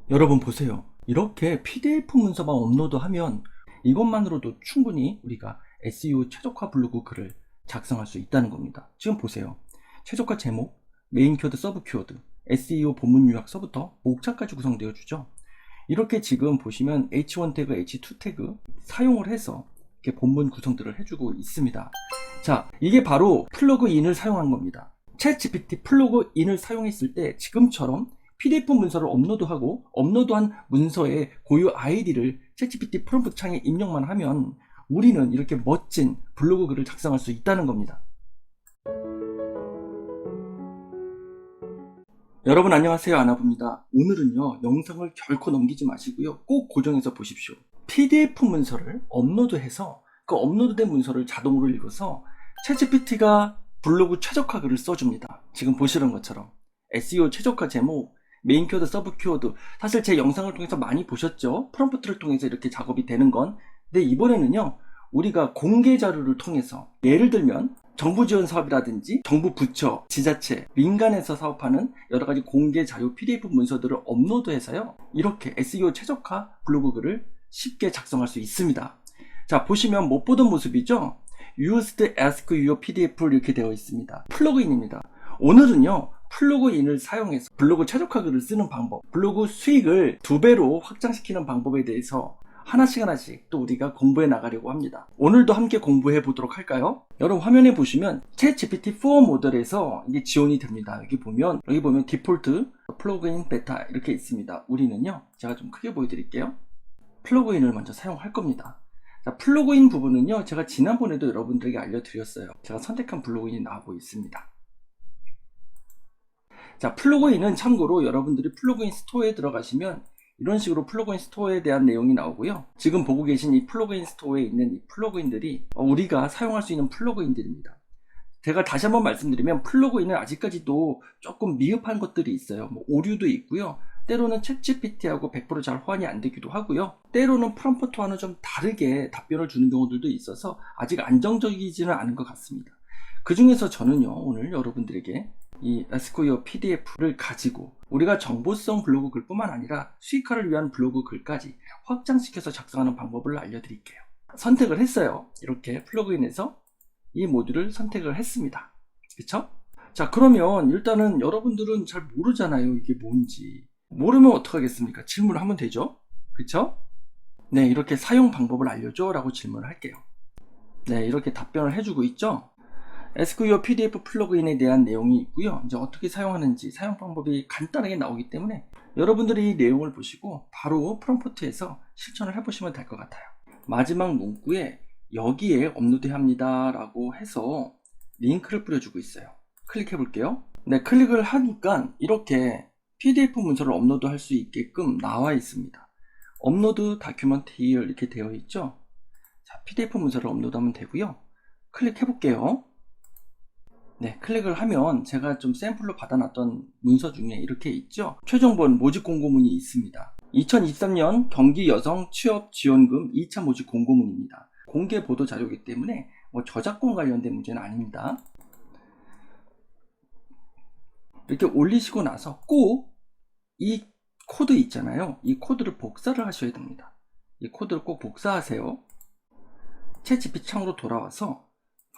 여러분 보세요. 이렇게 PDF 문서만 업로드하면 이것만으로도 충분히 우리가 SEO 최적화 블로그 글을 작성할 수 있다는 겁니다. 지금 보세요. 최적화 제목, 메인 키워드, 서브 키워드, SEO 본문 요약서부터 목차까지 구성되어 주죠. 이렇게 지금 보시면 H1 태그, H2 태그 사용을 해서 이렇게 본문 구성들을 해주고 있습니다. 자, 이게 바로 플러그인을 사용한 겁니다. 챗GPT 플러그인을 사용했을 때 지금처럼 PDF 문서를 업로드하고 업로드한 문서의 고유 아이디를 챗GPT 프롬프트 창에 입력만 하면 우리는 이렇게 멋진 블로그 글을 작성할 수 있다는 겁니다. 여러분 안녕하세요, 아나부입니다. 오늘은요, 영상을 결코 넘기지 마시고요, 꼭 고정해서 보십시오. PDF 문서를 업로드해서 그 업로드된 문서를 자동으로 읽어서 챗GPT가 블로그 최적화 글을 써줍니다. 지금 보시는 것처럼 SEO 최적화 제목, 메인 키워드, 서브 키워드, 사실 제 영상을 통해서 많이 보셨죠? 프롬프트를 통해서 이렇게 작업이 되는 건. 근데 이번에는요, 우리가 공개 자료를 통해서, 예를 들면 정부 지원 사업이라든지 정부 부처, 지자체, 민간에서 사업하는 여러가지 공개 자료 PDF 문서들을 업로드해서요, 이렇게 SEO 최적화 블로그 글을 쉽게 작성할 수 있습니다. 자, 보시면 못 보던 모습이죠? Used Ask Your PDF 이렇게 되어 있습니다. 플러그인입니다. 오늘은요, 플러그인을 사용해서 블로그 최적화 글을 쓰는 방법, 블로그 수익을 2배로 확장시키는 방법에 대해서 하나씩 또 우리가 공부해 나가려고 합니다. 오늘도 함께 공부해 보도록 할까요? 여러분 화면에 보시면 챗GPT4 모델에서 이게 지원이 됩니다. 여기 보면 디폴트 플러그인 베타 이렇게 있습니다. 우리는요, 제가 좀 크게 보여드릴게요. 플러그인을 먼저 사용할 겁니다. 자, 플러그인 부분은요, 제가 지난번에도 여러분들에게 알려드렸어요. 제가 선택한 플러그인이 나오고 있습니다. 자, 플러그인은 참고로 여러분들이 플러그인 스토어에 들어가시면 이런 식으로 플러그인 스토어에 대한 내용이 나오고요. 지금 보고 계신 이 플러그인 스토어에 있는 이 플러그인들이 우리가 사용할 수 있는 플러그인들입니다. 제가 다시 한번 말씀드리면 플러그인은 아직까지도 조금 미흡한 것들이 있어요. 오류도 있고요. 때로는 챗GPT하고 100% 잘 호환이 안 되기도 하고요. 때로는 프롬프트와는 좀 다르게 답변을 주는 경우들도 있어서 아직 안정적이지는 않은 것 같습니다. 그 중에서 저는요, 오늘 여러분들에게 이 Ask Your PDF를 가지고 우리가 정보성 블로그 글뿐만 아니라 수익화를 위한 블로그 글까지 확장시켜서 작성하는 방법을 알려드릴게요. 선택을 했어요. 이렇게 플러그인에서 이 모듈을 선택을 했습니다. 그쵸? 자, 그러면 일단은 여러분들은 잘 모르잖아요, 이게 뭔지. 모르면 어떡하겠습니까? 질문을 하면 되죠? 그쵸? 네, 이렇게 사용 방법을 알려줘 라고 질문을 할게요. 네, 이렇게 답변을 해주고 있죠? Ask Your PDF 플러그인에 대한 내용이 있고요. 이제 어떻게 사용하는지, 사용 방법이 간단하게 나오기 때문에 여러분들이 이 내용을 보시고 바로 프롬프트에서 실천을 해보시면 될 것 같아요. 마지막 문구에 여기에 업로드해야 합니다 라고 해서 링크를 뿌려주고 있어요. 클릭해 볼게요. 네, 클릭을 하니까 이렇게 PDF 문서를 업로드 할 수 있게끔 나와 있습니다. 업로드 다큐먼트 히어 이렇게 되어 있죠. 자, PDF 문서를 업로드하면 되고요. 클릭해 볼게요. 네, 클릭을 하면 제가 좀 샘플로 받아놨던 문서 중에 이렇게 있죠. 최종본 모집 공고문이 있습니다. 2023년 경기 여성 취업 지원금 2차 모집 공고문입니다. 공개 보도 자료이기 때문에 저작권 관련된 문제는 아닙니다. 이렇게 올리시고 나서 꼭 이 코드 있잖아요. 이 코드를 복사를 하셔야 됩니다. 이 코드를 꼭 복사하세요. 챗GPT 창으로 돌아와서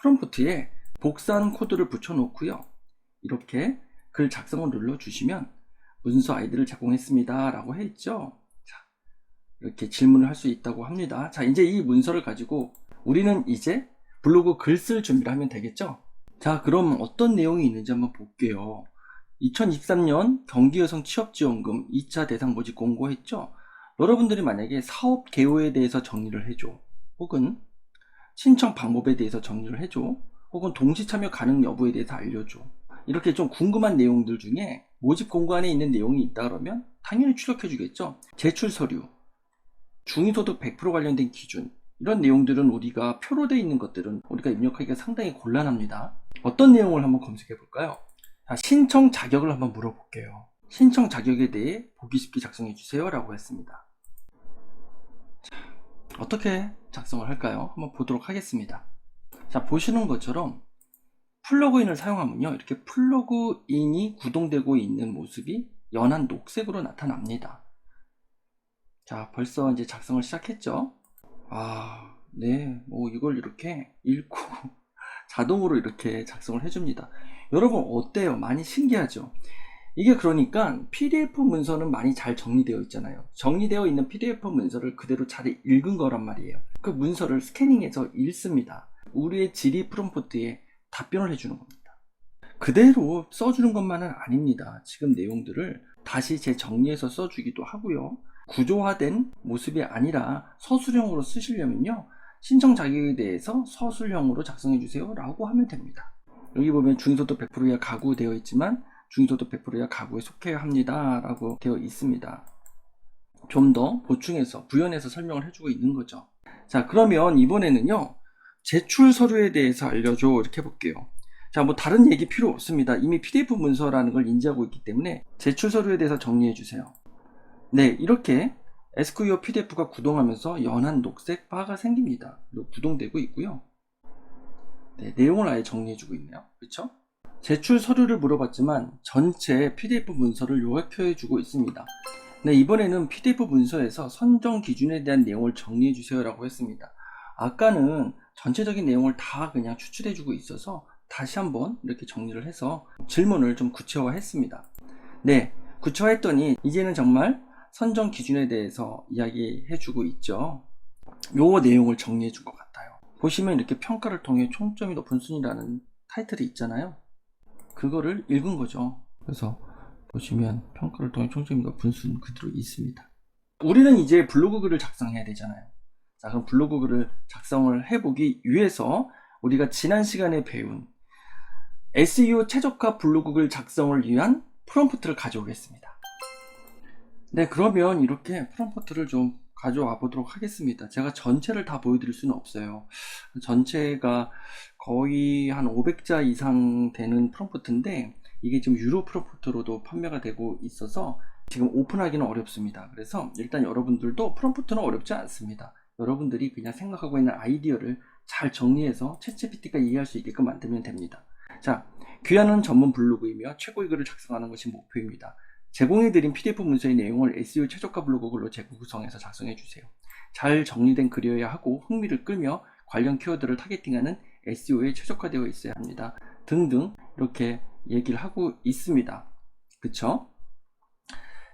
프롬프트에 복사한 코드를 붙여놓고요. 이렇게 글 작성을 눌러주시면 문서 아이디를 제공했습니다 라고 해있죠. 자, 이렇게 질문을 할 수 있다고 합니다. 자, 이제 이 문서를 가지고 우리는 이제 블로그 글 쓸 준비를 하면 되겠죠. 자, 그럼 어떤 내용이 있는지 한번 볼게요. 2023년 경기여성 취업지원금 2차 대상 모집 공고했죠. 여러분들이 만약에 사업 개요에 대해서 정리를 해줘, 혹은 신청 방법에 대해서 정리를 해줘, 혹은 동시 참여 가능 여부에 대해서 알려줘, 이렇게 좀 궁금한 내용들 중에 모집 공고 안에 있는 내용이 있다 그러면 당연히 출력해 주겠죠. 제출 서류, 중위소득 100% 관련된 기준, 이런 내용들은 우리가 표로 되어 있는 것들은 우리가 입력하기가 상당히 곤란합니다. 어떤 내용을 한번 검색해 볼까요? 자, 신청 자격을 한번 물어볼게요. 신청 자격에 대해 보기 쉽게 작성해 주세요 라고 했습니다. 자, 어떻게 작성을 할까요? 한번 보도록 하겠습니다. 자, 보시는 것처럼 플러그인을 사용하면요, 이렇게 플러그인이 구동되고 있는 모습이 연한 녹색으로 나타납니다. 자, 벌써 이제 작성을 시작했죠. 네, 뭐 이걸 이렇게 읽고 자동으로 이렇게 작성을 해줍니다. 여러분 어때요? 많이 신기하죠? 이게 그러니까 PDF 문서는 많이 잘 정리되어 있잖아요. 정리되어 있는 PDF 문서를 그대로 잘 읽은 거란 말이에요. 그 문서를 스캐닝해서 읽습니다. 우리의 질의 프롬프트에 답변을 해주는 겁니다. 그대로 써주는 것만은 아닙니다. 지금 내용들을 다시 재정리해서 써주기도 하고요. 구조화된 모습이 아니라 서술형으로 쓰시려면요, 신청 자격에 대해서 서술형으로 작성해 주세요 라고 하면 됩니다. 여기 보면 중소득 100% 이하 가구 되어 있지만 중소득 100% 이하 가구에 속해야 합니다 라고 되어 있습니다. 좀 더 보충해서 부연해서 설명을 해주고 있는 거죠. 자, 그러면 이번에는요, 제출 서류에 대해서 알려줘 이렇게 해볼게요. 자, 뭐 다른 얘기 필요 없습니다. 이미 PDF 문서라는 걸 인지하고 있기 때문에 제출 서류에 대해서 정리해 주세요. 네, 이렇게 SQL PDF가 구동하면서 연한 녹색 바가 생깁니다. 구동되고 있고요. 네, 내용을 아예 정리해주고 있네요. 그렇죠? 제출 서류를 물어봤지만 전체 PDF 문서를 요약해주고 있습니다. 네, 이번에는 PDF 문서에서 선정 기준에 대한 내용을 정리해주세요 라고 했습니다. 아까는 전체적인 내용을 다 그냥 추출해주고 있어서 다시 한번 이렇게 정리를 해서 질문을 좀 구체화했습니다. 네, 구체화했더니 이제는 정말 선정 기준에 대해서 이야기해주고 있죠. 요 내용을 정리해준 것 같아요. 보시면 이렇게 평가를 통해 총점이 높은 순위라는 타이틀이 있잖아요. 그거를 읽은 거죠. 그래서 보시면 평가를 통해 총점이 높은 순 그대로 있습니다. 우리는 이제 블로그 글을 작성해야 되잖아요. 자, 그럼 블로그 글을 작성을 해보기 위해서 우리가 지난 시간에 배운 SEO 최적화 블로그 글 작성을 위한 프롬프트를 가져오겠습니다. 네, 그러면 이렇게 프롬프트를 좀 가져와 보도록 하겠습니다. 제가 전체를 다 보여드릴 수는 없어요. 전체가 거의 한 500자 이상 되는 프롬프트인데 이게 지금 유료 프롬프트로도 판매가 되고 있어서 지금 오픈하기는 어렵습니다. 그래서 일단 여러분들도 프롬프트는 어렵지 않습니다. 여러분들이 그냥 생각하고 있는 아이디어를 잘 정리해서 챗GPT가 이해할 수 있게끔 만들면 됩니다. 자, 귀하는 전문 블로그이며 최고의 글을 작성하는 것이 목표입니다. 제공해드린 PDF 문서의 내용을 SEO 최저가 블로그 글로 재구성해서 작성해주세요. 잘 정리된 글이어야 하고 흥미를 끌며 관련 키워드를 타겟팅하는 SEO에 최적화되어 있어야 합니다. 등등 이렇게 얘기를 하고 있습니다. 그쵸?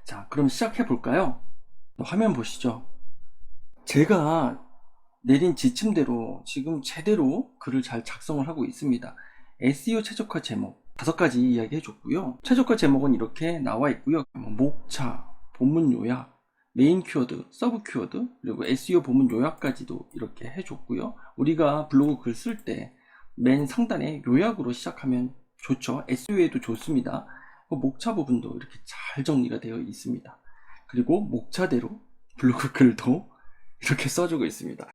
자, 그럼 시작해 볼까요? 화면 보시죠. 제가 내린 지침대로 지금 제대로 글을 잘 작성을 하고 있습니다. SEO 최적화 제목 5가지 이야기 해줬고요. 최저가 제목은 이렇게 나와 있고요. 목차, 본문 요약, 메인 키워드, 서브 키워드, 그리고 SEO 본문 요약까지도 이렇게 해줬고요. 우리가 블로그 글 쓸 때 맨 상단에 요약으로 시작하면 좋죠. SEO에도 좋습니다. 목차 부분도 이렇게 잘 정리가 되어 있습니다. 그리고 목차대로 블로그 글도 이렇게 써주고 있습니다.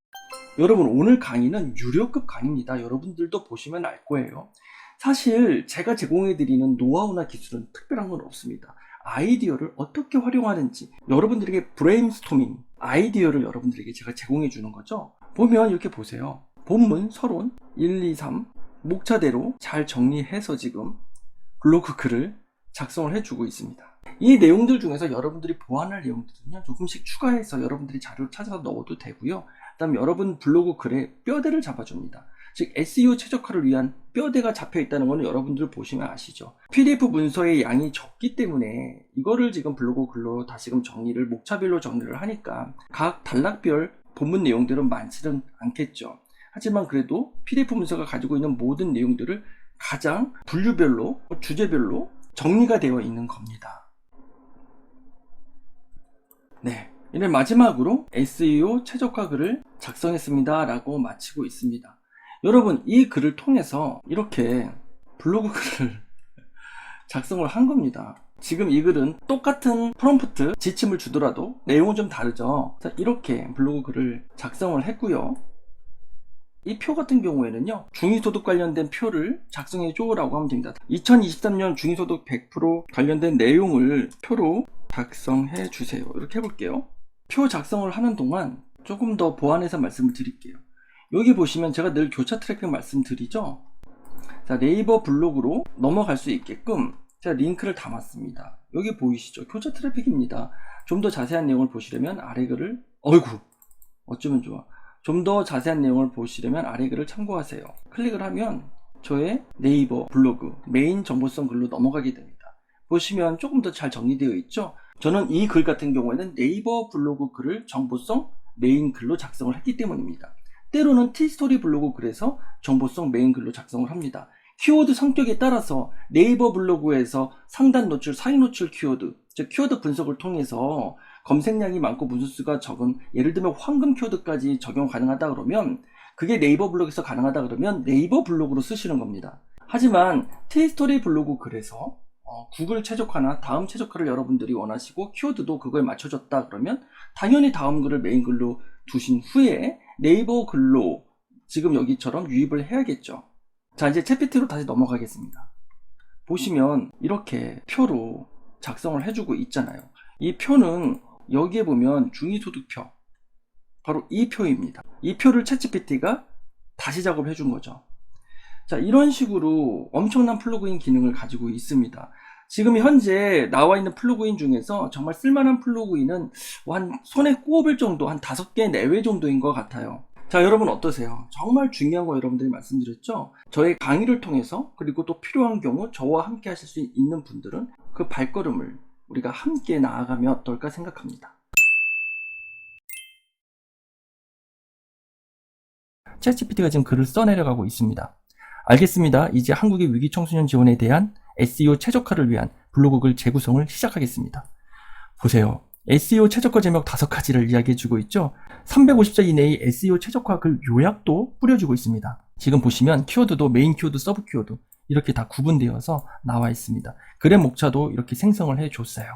여러분, 오늘 강의는 유료급 강의입니다. 여러분들도 보시면 알 거예요. 사실 제가 제공해드리는 노하우나 기술은 특별한 건 없습니다. 아이디어를 어떻게 활용하는지 여러분들에게 브레인스토밍 아이디어를 여러분들에게 제가 제공해 주는 거죠. 보면 이렇게 보세요. 본문, 서론 1, 2, 3 목차대로 잘 정리해서 지금 블로그 글을 작성을 해주고 있습니다. 이 내용들 중에서 여러분들이 보완할 내용들은요, 조금씩 추가해서 여러분들이 자료를 찾아서 넣어도 되고요. 그다음 여러분 블로그 글에 뼈대를 잡아줍니다. 즉 SEO 최적화를 위한 뼈대가 잡혀 있다는 것은 여러분들 보시면 아시죠. PDF 문서의 양이 적기 때문에 이거를 지금 블로그 글로 다시금 정리를 목차별로 정리를 하니까 각 단락별 본문 내용들은 많지는 않겠죠. 하지만 그래도 PDF 문서가 가지고 있는 모든 내용들을 가장 분류별로 주제별로 정리가 되어 있는 겁니다. 네, 이제 마지막으로 SEO 최적화 글을 작성했습니다 라고 마치고 있습니다. 여러분, 이 글을 통해서 이렇게 블로그 글을 작성을 한 겁니다. 지금 이 글은 똑같은 프롬프트 지침을 주더라도 내용은 좀 다르죠. 이렇게 블로그 글을 작성을 했고요. 이 표 같은 경우에는요, 중위소득 관련된 표를 작성해줘 라고 하면 됩니다. 2023년 중위소득 100% 관련된 내용을 표로 작성해 주세요. 이렇게 해볼게요. 표 작성을 하는 동안 조금 더 보완해서 말씀을 드릴게요. 여기 보시면 제가 늘 교차 트래픽 말씀드리죠. 자, 네이버 블로그로 넘어갈 수 있게끔 제가 링크를 담았습니다. 여기 보이시죠? 교차 트래픽입니다. 좀 더 자세한 내용을 보시려면 아래 글을 어이구 어쩌면 좋아. 좀 더 자세한 내용을 보시려면 아래 글을 참고하세요. 클릭을 하면 저의 네이버 블로그 메인 정보성 글로 넘어가게 됩니다. 보시면 조금 더 잘 정리되어 있죠? 저는 이 글 같은 경우에는 네이버 블로그 글을 정보성 메인 글로 작성을 했기 때문입니다. 때로는 티스토리 블로그 글에서 정보성 메인 글로 작성을 합니다. 키워드 성격에 따라서 네이버 블로그에서 상단 노출, 상위 노출 키워드, 즉 키워드 분석을 통해서 검색량이 많고 문수수가 적은, 예를 들면 황금 키워드까지 적용 가능하다 그러면, 그게 네이버 블로그에서 가능하다 그러면 네이버 블로그로 쓰시는 겁니다. 하지만 티스토리 블로그 글에서 구글 최적화나 다음 최적화를 여러분들이 원하시고 키워드도 그거에 맞춰졌다 그러면 당연히 다음 글을 메인 글로 두신 후에 네이버 글로 지금 여기처럼 유입을 해야겠죠. 자, 이제 챗GPT로 다시 넘어가겠습니다. 보시면 이렇게 표로 작성을 해주고 있잖아요. 이 표는 여기에 보면 중위소득표, 바로 이 표입니다. 이 표를 챗GPT가 다시 작업해 준 거죠. 자, 이런 식으로 엄청난 플러그인 기능을 가지고 있습니다. 지금 현재 나와 있는 플러그인 중에서 정말 쓸만한 플러그인은 한 손에 꼽을 정도, 한 5개 내외 정도인 것 같아요. 자, 여러분 어떠세요? 정말 중요한 거 여러분들이 말씀드렸죠? 저의 강의를 통해서, 그리고 또 필요한 경우 저와 함께 하실 수 있는 분들은 그 발걸음을 우리가 함께 나아가면 어떨까 생각합니다. 챗GPT가 지금 글을 써내려가고 있습니다. 알겠습니다. 이제 한국의 위기 청소년 지원에 대한 SEO 최적화를 위한 블로그 글 재구성을 시작하겠습니다. 보세요. SEO 최적화 제목 5가지를 이야기해주고 있죠. 350자 이내의 SEO 최적화 글 요약도 뿌려주고 있습니다. 지금 보시면 키워드도 메인 키워드, 서브 키워드 이렇게 다 구분되어서 나와 있습니다. 글의 목차도 이렇게 생성을 해줬어요.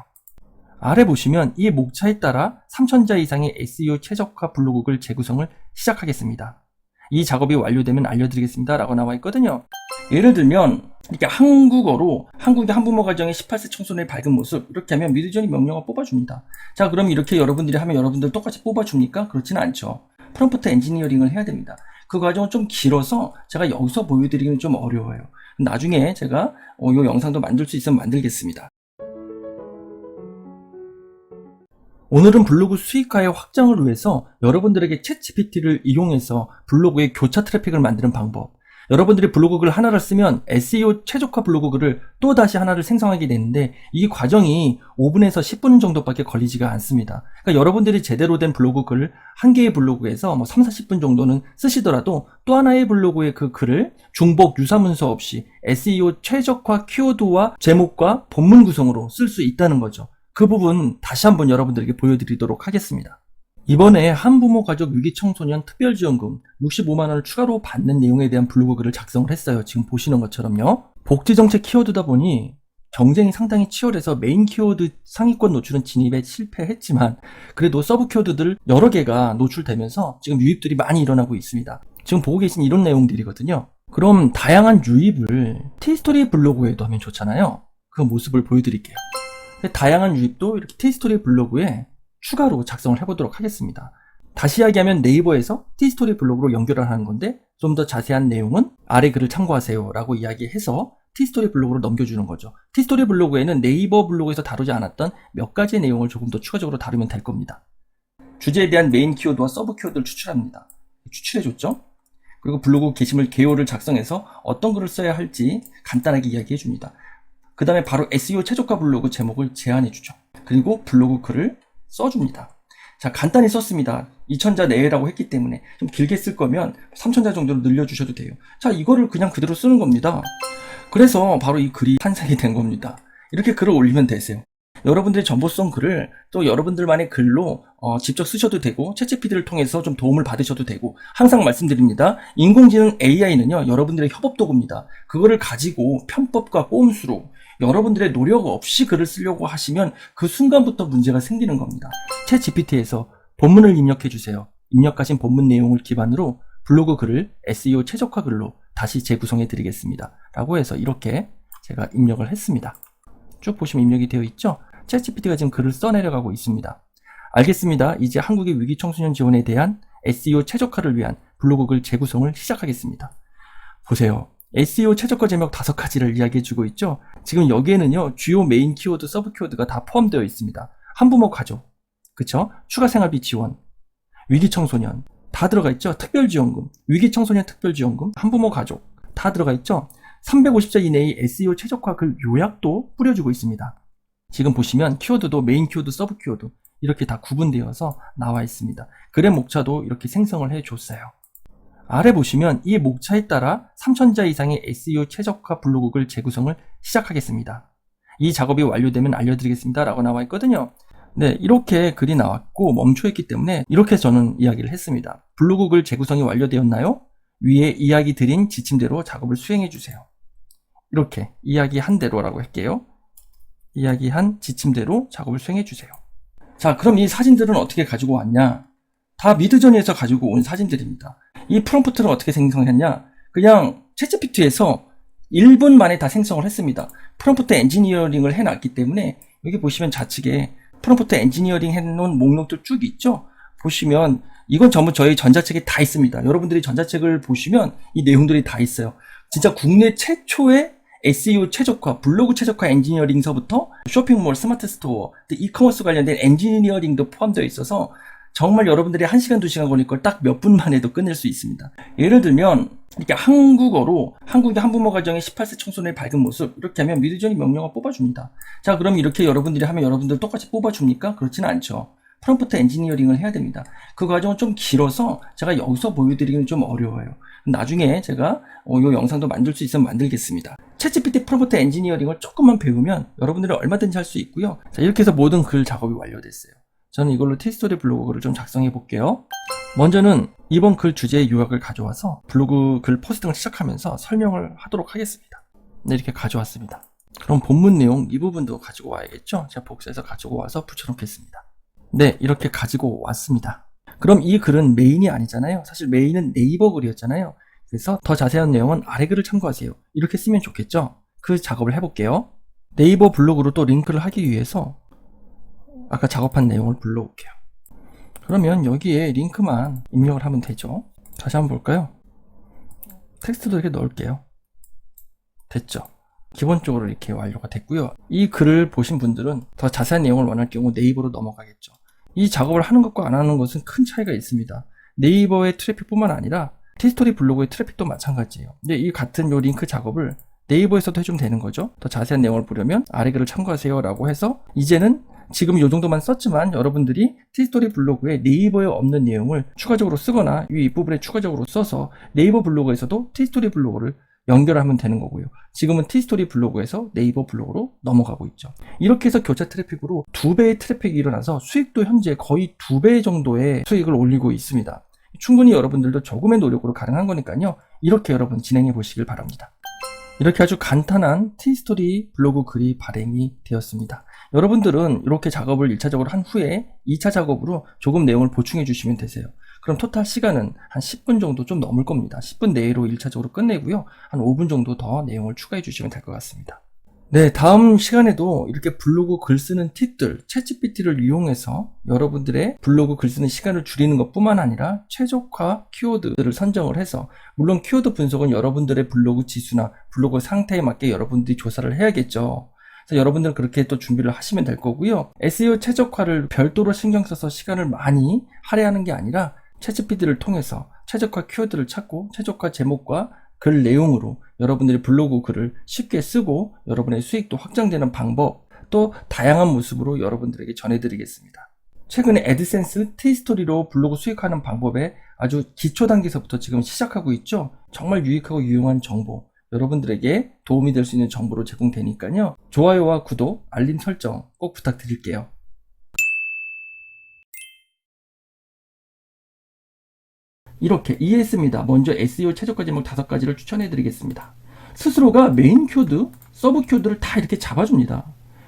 아래 보시면 이 목차에 따라 3000자 이상의 SEO 최적화 블로그 글 재구성을 시작하겠습니다. 이 작업이 완료되면 알려드리겠습니다 라고 나와 있거든요. 예를 들면 이렇게 한국어로 한국의 한부모 가정의 18세 청소년의 밝은 모습, 이렇게 하면 미드저니 명령어 뽑아줍니다. 자, 그럼 이렇게 여러분들이 하면 여러분들 똑같이 뽑아줍니까? 그렇지는 않죠. 프롬프트 엔지니어링을 해야 됩니다. 그 과정은 좀 길어서 제가 여기서 보여드리기는 좀 어려워요. 나중에 제가 이 영상도 만들 수 있으면 만들겠습니다. 오늘은 블로그 수익화의 확장을 위해서 여러분들에게 챗GPT를 이용해서 블로그의 교차 트래픽을 만드는 방법, 여러분들이 블로그 글 하나를 쓰면 SEO 최적화 블로그 글을 또 다시 하나를 생성하게 되는데 이 과정이 5분에서 10분 정도밖에 걸리지가 않습니다. 그러니까 여러분들이 제대로 된 블로그 글을 한 개의 블로그에서 3, 40분 정도는 쓰시더라도 또 하나의 블로그의 그 글을 중복 유사 문서 없이 SEO 최적화 키워드와 제목과 본문 구성으로 쓸 수 있다는 거죠. 그 부분 다시 한번 여러분들에게 보여드리도록 하겠습니다. 이번에 한부모 가족 위기 청소년 특별지원금 65만원을 추가로 받는 내용에 대한 블로그 글을 작성을 했어요. 지금 보시는 것처럼요. 복지정책 키워드다 보니 경쟁이 상당히 치열해서 메인 키워드 상위권 노출은 진입에 실패했지만 그래도 서브 키워드들 여러 개가 노출되면서 지금 유입들이 많이 일어나고 있습니다. 지금 보고 계신 이런 내용들이거든요. 그럼 다양한 유입을 티스토리 블로그에도 하면 좋잖아요. 그 모습을 보여드릴게요. 다양한 유입도 이렇게 티스토리 블로그에 추가로 작성을 해보도록 하겠습니다. 다시 이야기하면 네이버에서 티스토리 블로그로 연결을 하는 건데 좀 더 자세한 내용은 아래 글을 참고하세요 라고 이야기해서 티스토리 블로그로 넘겨주는 거죠. 티스토리 블로그에는 네이버 블로그에서 다루지 않았던 몇 가지의 내용을 조금 더 추가적으로 다루면 될 겁니다. 주제에 대한 메인 키워드와 서브 키워드를 추출합니다. 추출해줬죠? 그리고 블로그 게시물 개요를 작성해서 어떤 글을 써야 할지 간단하게 이야기해줍니다. 그 다음에 바로 SEO 최적화 블로그 제목을 제안해주죠. 그리고 블로그 글을 써줍니다. 자, 간단히 썼습니다. 2000자 내외라고 했기 때문에 좀 길게 쓸 거면 3000자 정도로 늘려주셔도 돼요. 자, 이거를 그냥 그대로 쓰는 겁니다. 그래서 바로 이 글이 탄생이 된 겁니다. 이렇게 글을 올리면 되세요. 여러분들의 정보성 글을 또 여러분들만의 글로 직접 쓰셔도 되고 챗GPT를 통해서 좀 도움을 받으셔도 되고, 항상 말씀드립니다. 인공지능 AI는요 여러분들의 협업 도구입니다. 그거를 가지고 편법과 꼼수로 여러분들의 노력 없이 글을 쓰려고 하시면 그 순간부터 문제가 생기는 겁니다. 챗GPT에서 본문을 입력해 주세요. 입력하신 본문 내용을 기반으로 블로그 글을 SEO 최적화 글로 다시 재구성해 드리겠습니다 라고 해서 이렇게 제가 입력을 했습니다. 쭉 보시면 입력이 되어 있죠. 챗GPT가 지금 글을 써내려가고 있습니다. 알겠습니다. 이제 한국의 위기 청소년 지원에 대한 SEO 최적화를 위한 블로그 글 재구성을 시작하겠습니다. 보세요. SEO 최저가 제목 5가지를 이야기해주고 있죠. 지금 여기에는요, 주요 메인 키워드, 서브 키워드가 다 포함되어 있습니다. 한부모 가족, 그쵸? 추가 생활비 지원, 위기 청소년, 다 들어가 있죠. 특별지원금, 위기 청소년 특별지원금, 한부모 가족, 다 들어가 있죠. 350자 이내의 SEO 최적화 글 요약도 뿌려주고 있습니다. 지금 보시면 키워드도 메인 키워드, 서브 키워드 이렇게 다 구분되어서 나와 있습니다. 글의 목차도 이렇게 생성을 해줬어요. 아래 보시면 이 목차에 따라 3000자 이상의 SEO 최적화 블로그 글 재구성을 시작하겠습니다. 이 작업이 완료되면 알려드리겠습니다 라고 나와 있거든요. 네, 이렇게 글이 나왔고 멈춰있기 때문에 이렇게 저는 이야기를 했습니다. 블로그 글 재구성이 완료되었나요? 위에 이야기 드린 지침대로 작업을 수행해 주세요. 이렇게 이야기한 대로라고 할게요. 이야기한 지침대로 작업을 수행해 주세요. 자, 그럼 이 사진들은 어떻게 가지고 왔냐? 다 미드저니에서 가지고 온 사진들입니다. 이 프롬프트를 어떻게 생성했냐? 그냥 챗GPT에서 1분 만에 다 생성을 했습니다. 프롬프트 엔지니어링을 해놨기 때문에 여기 보시면 좌측에 프롬프트 엔지니어링 해놓은 목록들 쭉 있죠? 보시면 이건 전부 저희 전자책에 다 있습니다. 여러분들이 전자책을 보시면 이 내용들이 다 있어요. 진짜 국내 최초의 SEO 최적화, 블로그 최적화 엔지니어링서부터 쇼핑몰, 스마트 스토어, 이커머스 관련된 엔지니어링도 포함되어 있어서 정말 여러분들이 1시간, 2시간 걸릴 걸 딱 몇 분 만에도 끝낼 수 있습니다. 예를 들면 이렇게 한국어로 한국의 한부모 가정의 18세 청소년의 밝은 모습 이렇게 하면 미드저니 명령어 뽑아줍니다. 자, 그럼 이렇게 여러분들이 하면 여러분들 똑같이 뽑아줍니까? 그렇지는 않죠. 프롬프트 엔지니어링을 해야 됩니다. 그 과정은 좀 길어서 제가 여기서 보여드리기는 좀 어려워요. 나중에 제가 이 영상도 만들 수 있으면 만들겠습니다. 챗GPT 프롬프트 엔지니어링을 조금만 배우면 여러분들이 얼마든지 할 수 있고요. 자, 이렇게 해서 모든 글 작업이 완료됐어요. 저는 이걸로 티스토리 블로그를 좀 작성해 볼게요. 먼저는 이번 글 주제의 요약을 가져와서 블로그 글 포스팅을 시작하면서 설명을 하도록 하겠습니다. 네, 이렇게 가져왔습니다. 그럼 본문 내용 이 부분도 가지고 와야겠죠? 제가 복사해서 가지고 와서 붙여놓겠습니다. 네, 이렇게 가지고 왔습니다. 그럼 이 글은 메인이 아니잖아요. 사실 메인은 네이버 글이었잖아요. 그래서 더 자세한 내용은 아래 글을 참고하세요. 이렇게 쓰면 좋겠죠? 그 작업을 해볼게요. 네이버 블로그로 또 링크를 하기 위해서 아까 작업한 내용을 불러올게요. 그러면 여기에 링크만 입력을 하면 되죠. 다시 한번 볼까요? 텍스트도 이렇게 넣을게요. 됐죠? 기본적으로 이렇게 완료가 됐고요. 이 글을 보신 분들은 더 자세한 내용을 원할 경우 네이버로 넘어가겠죠. 이 작업을 하는 것과 안 하는 것은 큰 차이가 있습니다. 네이버의 트래픽뿐만 아니라 티스토리 블로그의 트래픽도 마찬가지예요. 근데 이 같은 요 링크 작업을 네이버에서도 해주면 되는 거죠. 더 자세한 내용을 보려면 아래 글을 참고하세요 라고 해서 이제는 지금 이 정도만 썼지만 여러분들이 티스토리 블로그에 네이버에 없는 내용을 추가적으로 쓰거나 이 부분에 추가적으로 써서 네이버 블로그에서도 티스토리 블로그를 연결하면 되는 거고요. 지금은 티스토리 블로그에서 네이버 블로그로 넘어가고 있죠. 이렇게 해서 교차 트래픽으로 2배의 트래픽이 일어나서 수익도 현재 거의 2배 정도의 수익을 올리고 있습니다. 충분히 여러분들도 조금의 노력으로 가능한 거니까요. 이렇게 여러분 진행해 보시길 바랍니다. 이렇게 아주 간단한 티스토리 블로그 글이 발행이 되었습니다. 여러분들은 이렇게 작업을 1차적으로 한 후에 2차 작업으로 조금 내용을 보충해 주시면 되세요. 그럼 토탈 시간은 한 10분 정도 좀 넘을 겁니다. 10분 내로 1차적으로 끝내고요. 한 5분 정도 더 내용을 추가해 주시면 될 것 같습니다. 네, 다음 시간에도 이렇게 블로그 글 쓰는 팁들, 챗GPT를 이용해서 여러분들의 블로그 글 쓰는 시간을 줄이는 것뿐만 아니라 최적화 키워드들을 선정을 해서, 물론 키워드 분석은 여러분들의 블로그 지수나 블로그 상태에 맞게 여러분들이 조사를 해야겠죠. 그래서 여러분들은 그렇게 또 준비를 하시면 될 거고요. SEO 최적화를 별도로 신경 써서 시간을 많이 할애하는 게 아니라 챗GPT를 통해서 최적화 키워드를 찾고 최적화 제목과 글 내용으로 여러분들이 블로그 글을 쉽게 쓰고 여러분의 수익도 확장되는 방법, 또 다양한 모습으로 여러분들에게 전해드리겠습니다. 최근에 애드센스, 티스토리로 블로그 수익하는 방법에 아주 기초 단계에서부터 지금 시작하고 있죠. 정말 유익하고 유용한 정보, 여러분들에게 도움이 될 수 있는 정보로 제공되니까요. 좋아요와 구독, 알림 설정 꼭 부탁드릴게요. 이렇게 이해했습니다. 먼저 SEO 최저가 제목 5가지를 추천해 드리겠습니다. 스스로가 메인 키워드, 서브 키워드를 다 이렇게 잡아줍니다.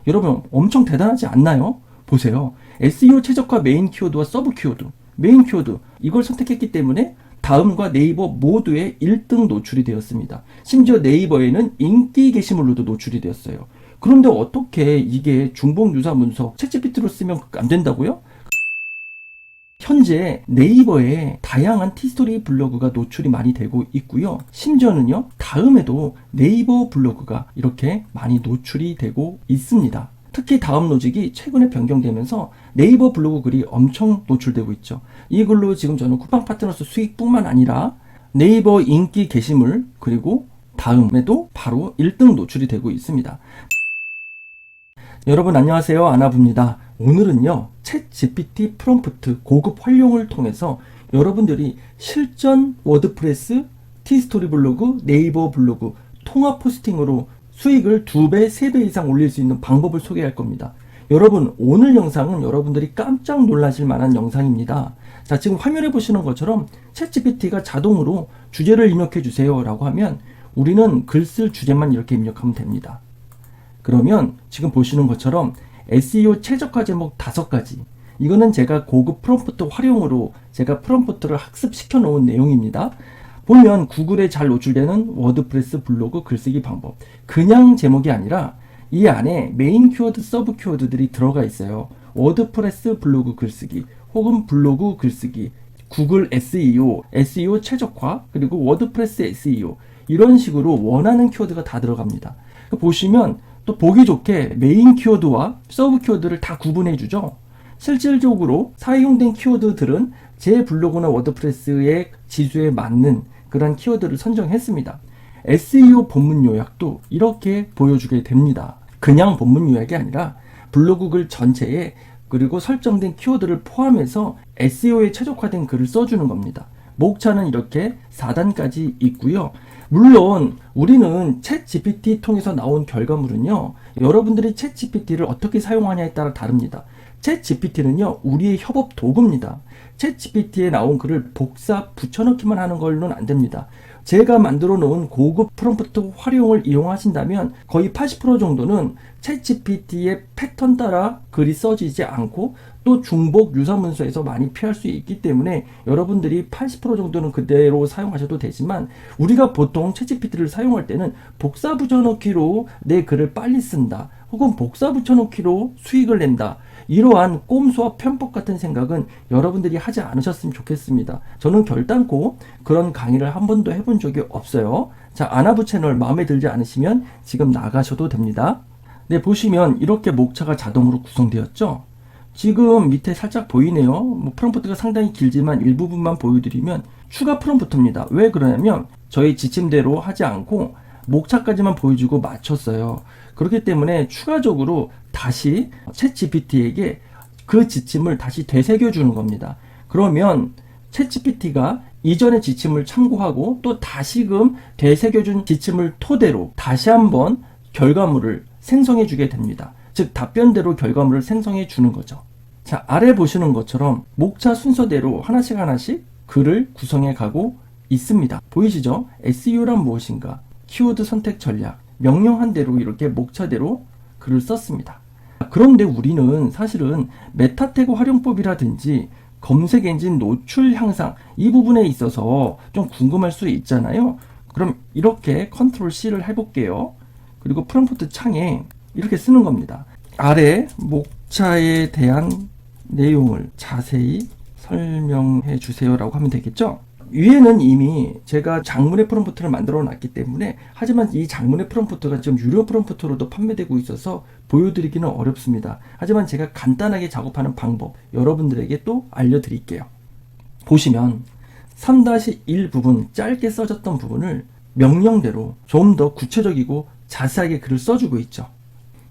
여러분 엄청 대단하지 않나요? 보세요. SEO 최저가 메인 키워드와 서브 키워드, 메인 키워드 이걸 선택했기 때문에 다음과 네이버 모두에 1등 노출이 되었습니다. 심지어 네이버에는 인기 게시물로도 노출이 되었어요. 그런데 어떻게 이게 중복 유사 문서 챗GPT로 쓰면 안 된다고요? 현재 네이버에 다양한 티스토리 블로그가 노출이 많이 되고 있고요. 심지어는요, 다음에도 네이버 블로그가 이렇게 많이 노출이 되고 있습니다. 특히 다음 로직이 최근에 변경되면서 네이버 블로그 글이 엄청 노출되고 있죠. 이 글로 지금 저는 쿠팡 파트너스 수익뿐만 아니라 네이버 인기 게시물 그리고 다음에도 바로 1등 노출이 되고 있습니다. 여러분 안녕하세요, 아나부입니다. 오늘은요, 챗 GPT 프롬프트 고급 활용을 통해서 여러분들이 실전 워드프레스, 티스토리 블로그, 네이버 블로그 통합 포스팅으로 수익을 2배, 3배 이상 올릴 수 있는 방법을 소개할 겁니다. 여러분, 오늘 영상은 여러분들이 깜짝 놀라실 만한 영상입니다. 자, 지금 화면에 보시는 것처럼 챗GPT가 자동으로 주제를 입력해 주세요 라고 하면 우리는 글 쓸 주제만 이렇게 입력하면 됩니다. 그러면 지금 보시는 것처럼 SEO 최적화 제목 5가지, 이거는 제가 고급 프롬프트 활용으로 제가 프롬프트를 학습시켜 놓은 내용입니다. 보면 구글에 잘 노출되는 워드프레스 블로그 글쓰기 방법, 그냥 제목이 아니라 이 안에 메인 키워드, 서브 키워드들이 들어가 있어요. 워드프레스 블로그 글쓰기 혹은 블로그 글쓰기, 구글 SEO, SEO 최적화, 그리고 워드프레스 SEO, 이런 식으로 원하는 키워드가 다 들어갑니다. 보시면 또 보기 좋게 메인 키워드와 서브 키워드를 다 구분해 주죠. 실질적으로 사용된 키워드들은 제 블로그나 워드프레스의 지수에 맞는 그런 키워드를 선정했습니다. SEO 본문 요약도 이렇게 보여주게 됩니다. 그냥 본문 요약이 아니라 블로그 글 전체에 그리고 설정된 키워드를 포함해서 SEO에 최적화된 글을 써주는 겁니다. 목차는 이렇게 4단까지 있고요. 물론 우리는 챗 GPT 통해서 나온 결과물은요, 여러분들이 챗 GPT를 어떻게 사용하냐에 따라 다릅니다. 챗 GPT는요, 우리의 협업 도구입니다. 챗 GPT에 나온 글을 복사 붙여넣기만 하는 걸로는 안 됩니다. 제가 만들어 놓은 고급 프롬프트 활용을 이용하신다면 거의 80% 정도는 챗 GPT의 패턴 따라 글이 써지지 않고 또 중복 유사 문서에서 많이 피할 수 있기 때문에 여러분들이 80% 정도는 그대로 사용하셔도 되지만, 우리가 보통 챗 GPT를 사용할 때는 복사 붙여넣기로 내 글을 빨리 쓴다 혹은 복사 붙여넣기로 수익을 낸다, 이러한 꼼수와 편법 같은 생각은 여러분들이 하지 않으셨으면 좋겠습니다. 저는 결단코 그런 강의를 한 번도 해본 적이 없어요. 자, 아나부 채널 마음에 들지 않으시면 지금 나가셔도 됩니다. 네, 보시면 이렇게 목차가 자동으로 구성되었죠. 지금 밑에 살짝 보이네요. 프롬프트가 상당히 길지만 일부분만 보여드리면 추가 프롬프트입니다. 왜 그러냐면 저희 지침대로 하지 않고 목차까지만 보여주고 맞췄어요. 그렇기 때문에 추가적으로 다시 챗 GPT에게 그 지침을 다시 되새겨 주는 겁니다. 그러면 챗 GPT가 이전의 지침을 참고하고 또 다시금 되새겨 준 지침을 토대로 다시 한번 결과물을 생성해 주게 됩니다. 즉 답변대로 결과물을 생성해 주는 거죠. 자, 아래 보시는 것처럼 목차 순서대로 하나씩 글을 구성해 가고 있습니다. 보이시죠? SEO란 무엇인가? 키워드 선택 전략, 명령한 대로 이렇게 목차대로 글을 썼습니다. 그런데 우리는 사실은 메타 태그 활용법이라든지 검색 엔진 노출 향상, 이 부분에 있어서 좀 궁금할 수 있잖아요. 그럼 이렇게 컨트롤 C를 해볼게요. 그리고 프롬프트 창에 이렇게 쓰는 겁니다. 아래 목차에 대한 내용을 자세히 설명해 주세요 라고 하면 되겠죠. 위에는 이미 제가 장문의 프롬프트를 만들어 놨기 때문에, 하지만 이 장문의 프롬프트가 지금 유료 프롬프트로도 판매되고 있어서 보여드리기는 어렵습니다. 하지만 제가 간단하게 작업하는 방법 여러분들에게 또 알려드릴게요. 보시면 3-1 부분, 짧게 써졌던 부분을 명령대로 좀 더 구체적이고 자세하게 글을 써주고 있죠.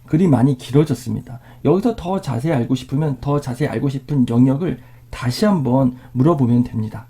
글이 많이 길어졌습니다. 여기서 더 자세히 알고 싶으면 더 자세히 알고 싶은 영역을 다시 한번 물어보면 됩니다.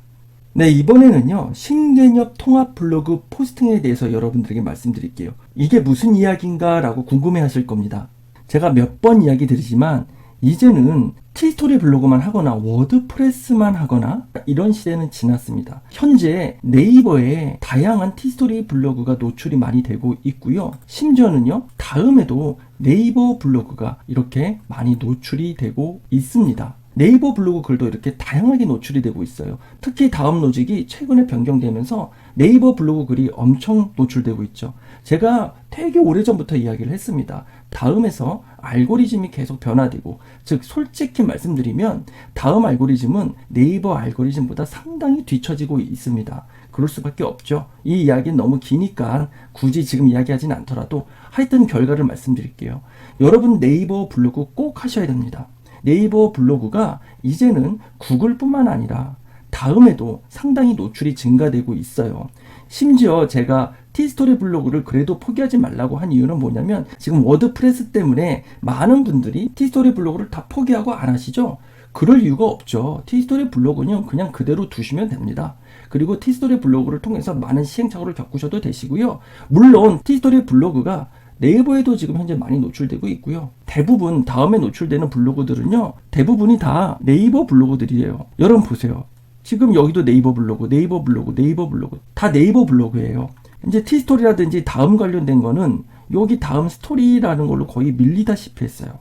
네, 이번에는요, 신개념 통합 블로그 포스팅에 대해서 여러분들에게 말씀드릴게요. 이게 무슨 이야기인가 라고 궁금해 하실 겁니다. 제가 몇 번 이야기 드리지만 이제는 티스토리 블로그만 하거나 워드프레스만 하거나 이런 시대는 지났습니다. 현재 네이버에 다양한 티스토리 블로그가 노출이 많이 되고 있고요. 심지어는요, 다음에도 네이버 블로그가 이렇게 많이 노출이 되고 있습니다. 네이버 블로그 글도 이렇게 다양하게 노출이 되고 있어요. 특히 다음 로직이 최근에 변경되면서 네이버 블로그 글이 엄청 노출되고 있죠. 제가 되게 오래전부터 이야기를 했습니다. 다음에서 알고리즘이 계속 변화되고, 즉 솔직히 말씀드리면 다음 알고리즘은 네이버 알고리즘보다 상당히 뒤처지고 있습니다. 그럴 수밖에 없죠. 이 이야기는 너무 기니까 굳이 지금 이야기하진 않더라도 하여튼 결과를 말씀드릴게요. 여러분 네이버 블로그 꼭 하셔야 됩니다. 네이버 블로그가 이제는 구글뿐만 아니라 다음에도 상당히 노출이 증가되고 있어요. 심지어 제가 티스토리 블로그를 그래도 포기하지 말라고 한 이유는 뭐냐면, 지금 워드프레스 때문에 많은 분들이 티스토리 블로그를 다 포기하고 안 하시죠? 그럴 이유가 없죠. 티스토리 블로그는 그냥 그대로 두시면 됩니다. 그리고 티스토리 블로그를 통해서 많은 시행착오를 겪으셔도 되시고요. 물론 티스토리 블로그가 네이버에도 지금 현재 많이 노출되고 있고요. 대부분 다음에 노출되는 블로그들은요, 대부분이 다 네이버 블로그들이에요. 여러분 보세요. 지금 여기도 네이버 블로그, 네이버 블로그, 네이버 블로그, 다 네이버 블로그예요. 이제 티스토리라든지 다음 관련된 거는 여기 다음 스토리라는 걸로 거의 밀리다시피 했어요.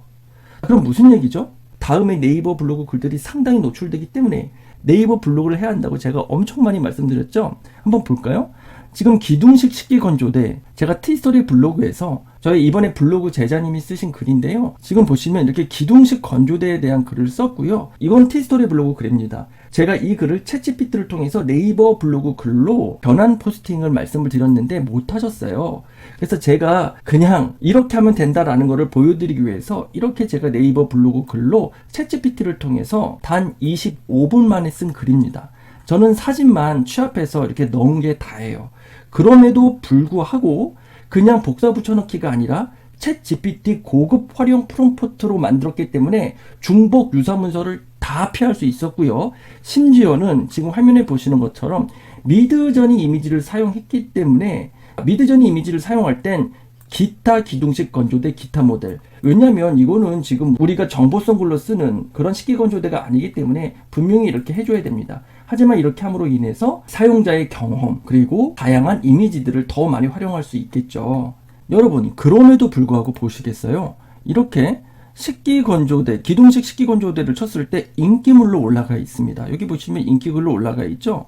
그럼 무슨 얘기죠? 다음에 네이버 블로그 글들이 상당히 노출되기 때문에 네이버 블로그를 해야 한다고 제가 엄청 많이 말씀드렸죠? 한번 볼까요? 지금 기둥식 식기 건조대, 제가 티스토리 블로그에서 저희 이번에 블로그 제자님이 쓰신 글인데요. 지금 보시면 이렇게 기둥식 건조대에 대한 글을 썼고요. 이건 티스토리 블로그 글입니다. 제가 이 글을 챗GPT를 통해서 네이버 블로그 글로 변환 포스팅을 말씀을 드렸는데 못 하셨어요. 그래서 제가 그냥 이렇게 하면 된다라는 것을 보여드리기 위해서 이렇게 제가 네이버 블로그 글로 챗GPT를 통해서 단 25분 만에 쓴 글입니다. 저는 사진만 취합해서 이렇게 넣은 게 다예요. 그럼에도 불구하고 그냥 복사 붙여넣기가 아니라 챗GPT 고급 활용 프롬프트로 만들었기 때문에 중복 유사 문서를 다 피할 수 있었고요. 심지어는 지금 화면에 보시는 것처럼 미드저니 이미지를 사용했기 때문에 미드저니 이미지를 사용할 땐 기타 기둥식 건조대 기타 모델, 왜냐면 이거는 지금 우리가 정보성 글로 쓰는 그런 식기 건조대가 아니기 때문에 분명히 이렇게 해줘야 됩니다. 하지만 이렇게 함으로 인해서 사용자의 경험 그리고 다양한 이미지들을 더 많이 활용할 수 있겠죠. 여러분 그럼에도 불구하고 보시겠어요? 이렇게 식기 건조대, 기둥식 식기 건조대를 쳤을 때 인기물로 올라가 있습니다. 여기 보시면 인기글로 올라가 있죠.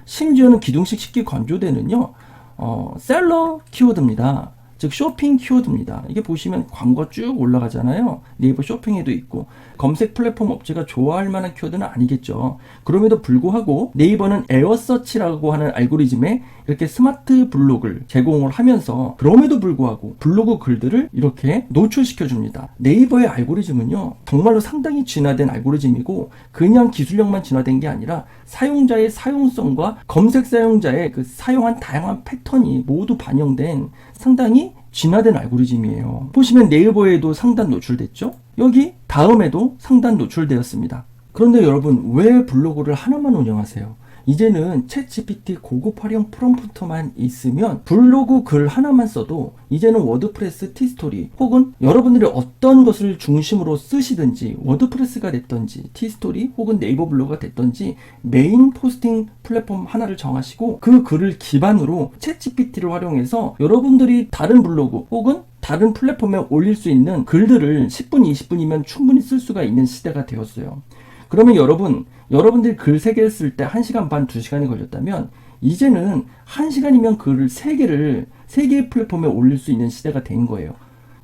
심지어는 기둥식 식기 건조대는요, 셀러 키워드입니다. 즉 쇼핑 키워드입니다. 이게 보시면 광고 쭉 올라가잖아요. 네이버 쇼핑에도 있고, 검색 플랫폼 업체가 좋아할 만한 키워드는 아니겠죠. 그럼에도 불구하고 네이버는 에어서치라고 하는 알고리즘에 이렇게 스마트 블록을 제공을 하면서 그럼에도 불구하고 블로그 글들을 이렇게 노출시켜 줍니다. 네이버의 알고리즘은요, 정말로 상당히 진화된 알고리즘이고, 그냥 기술력만 진화된 게 아니라 사용자의 사용성과 검색 사용자의 그 사용한 다양한 패턴이 모두 반영된 상당히 진화된 알고리즘이에요. 보시면 네이버에도 상단 노출됐죠? 여기 다음에도 상단 노출되었습니다. 그런데 여러분 왜 블로그를 하나만 운영하세요? 이제는 챗GPT 고급 활용 프롬프트만 있으면 블로그 글 하나만 써도 이제는 워드프레스 티스토리 혹은 여러분들이 어떤 것을 중심으로 쓰시든지 워드프레스가 됐던지 티스토리 혹은 네이버 블로그가 됐던지 메인 포스팅 플랫폼 하나를 정하시고 그 글을 기반으로 챗GPT를 활용해서 여러분들이 다른 블로그 혹은 다른 플랫폼에 올릴 수 있는 글들을 10분, 20분이면 충분히 쓸 수가 있는 시대가 되었어요. 그러면 여러분들이 글 3개를 쓸 때 1시간 반, 2시간이 걸렸다면 이제는 1시간이면 글을 3개의 플랫폼에 올릴 수 있는 시대가 된 거예요.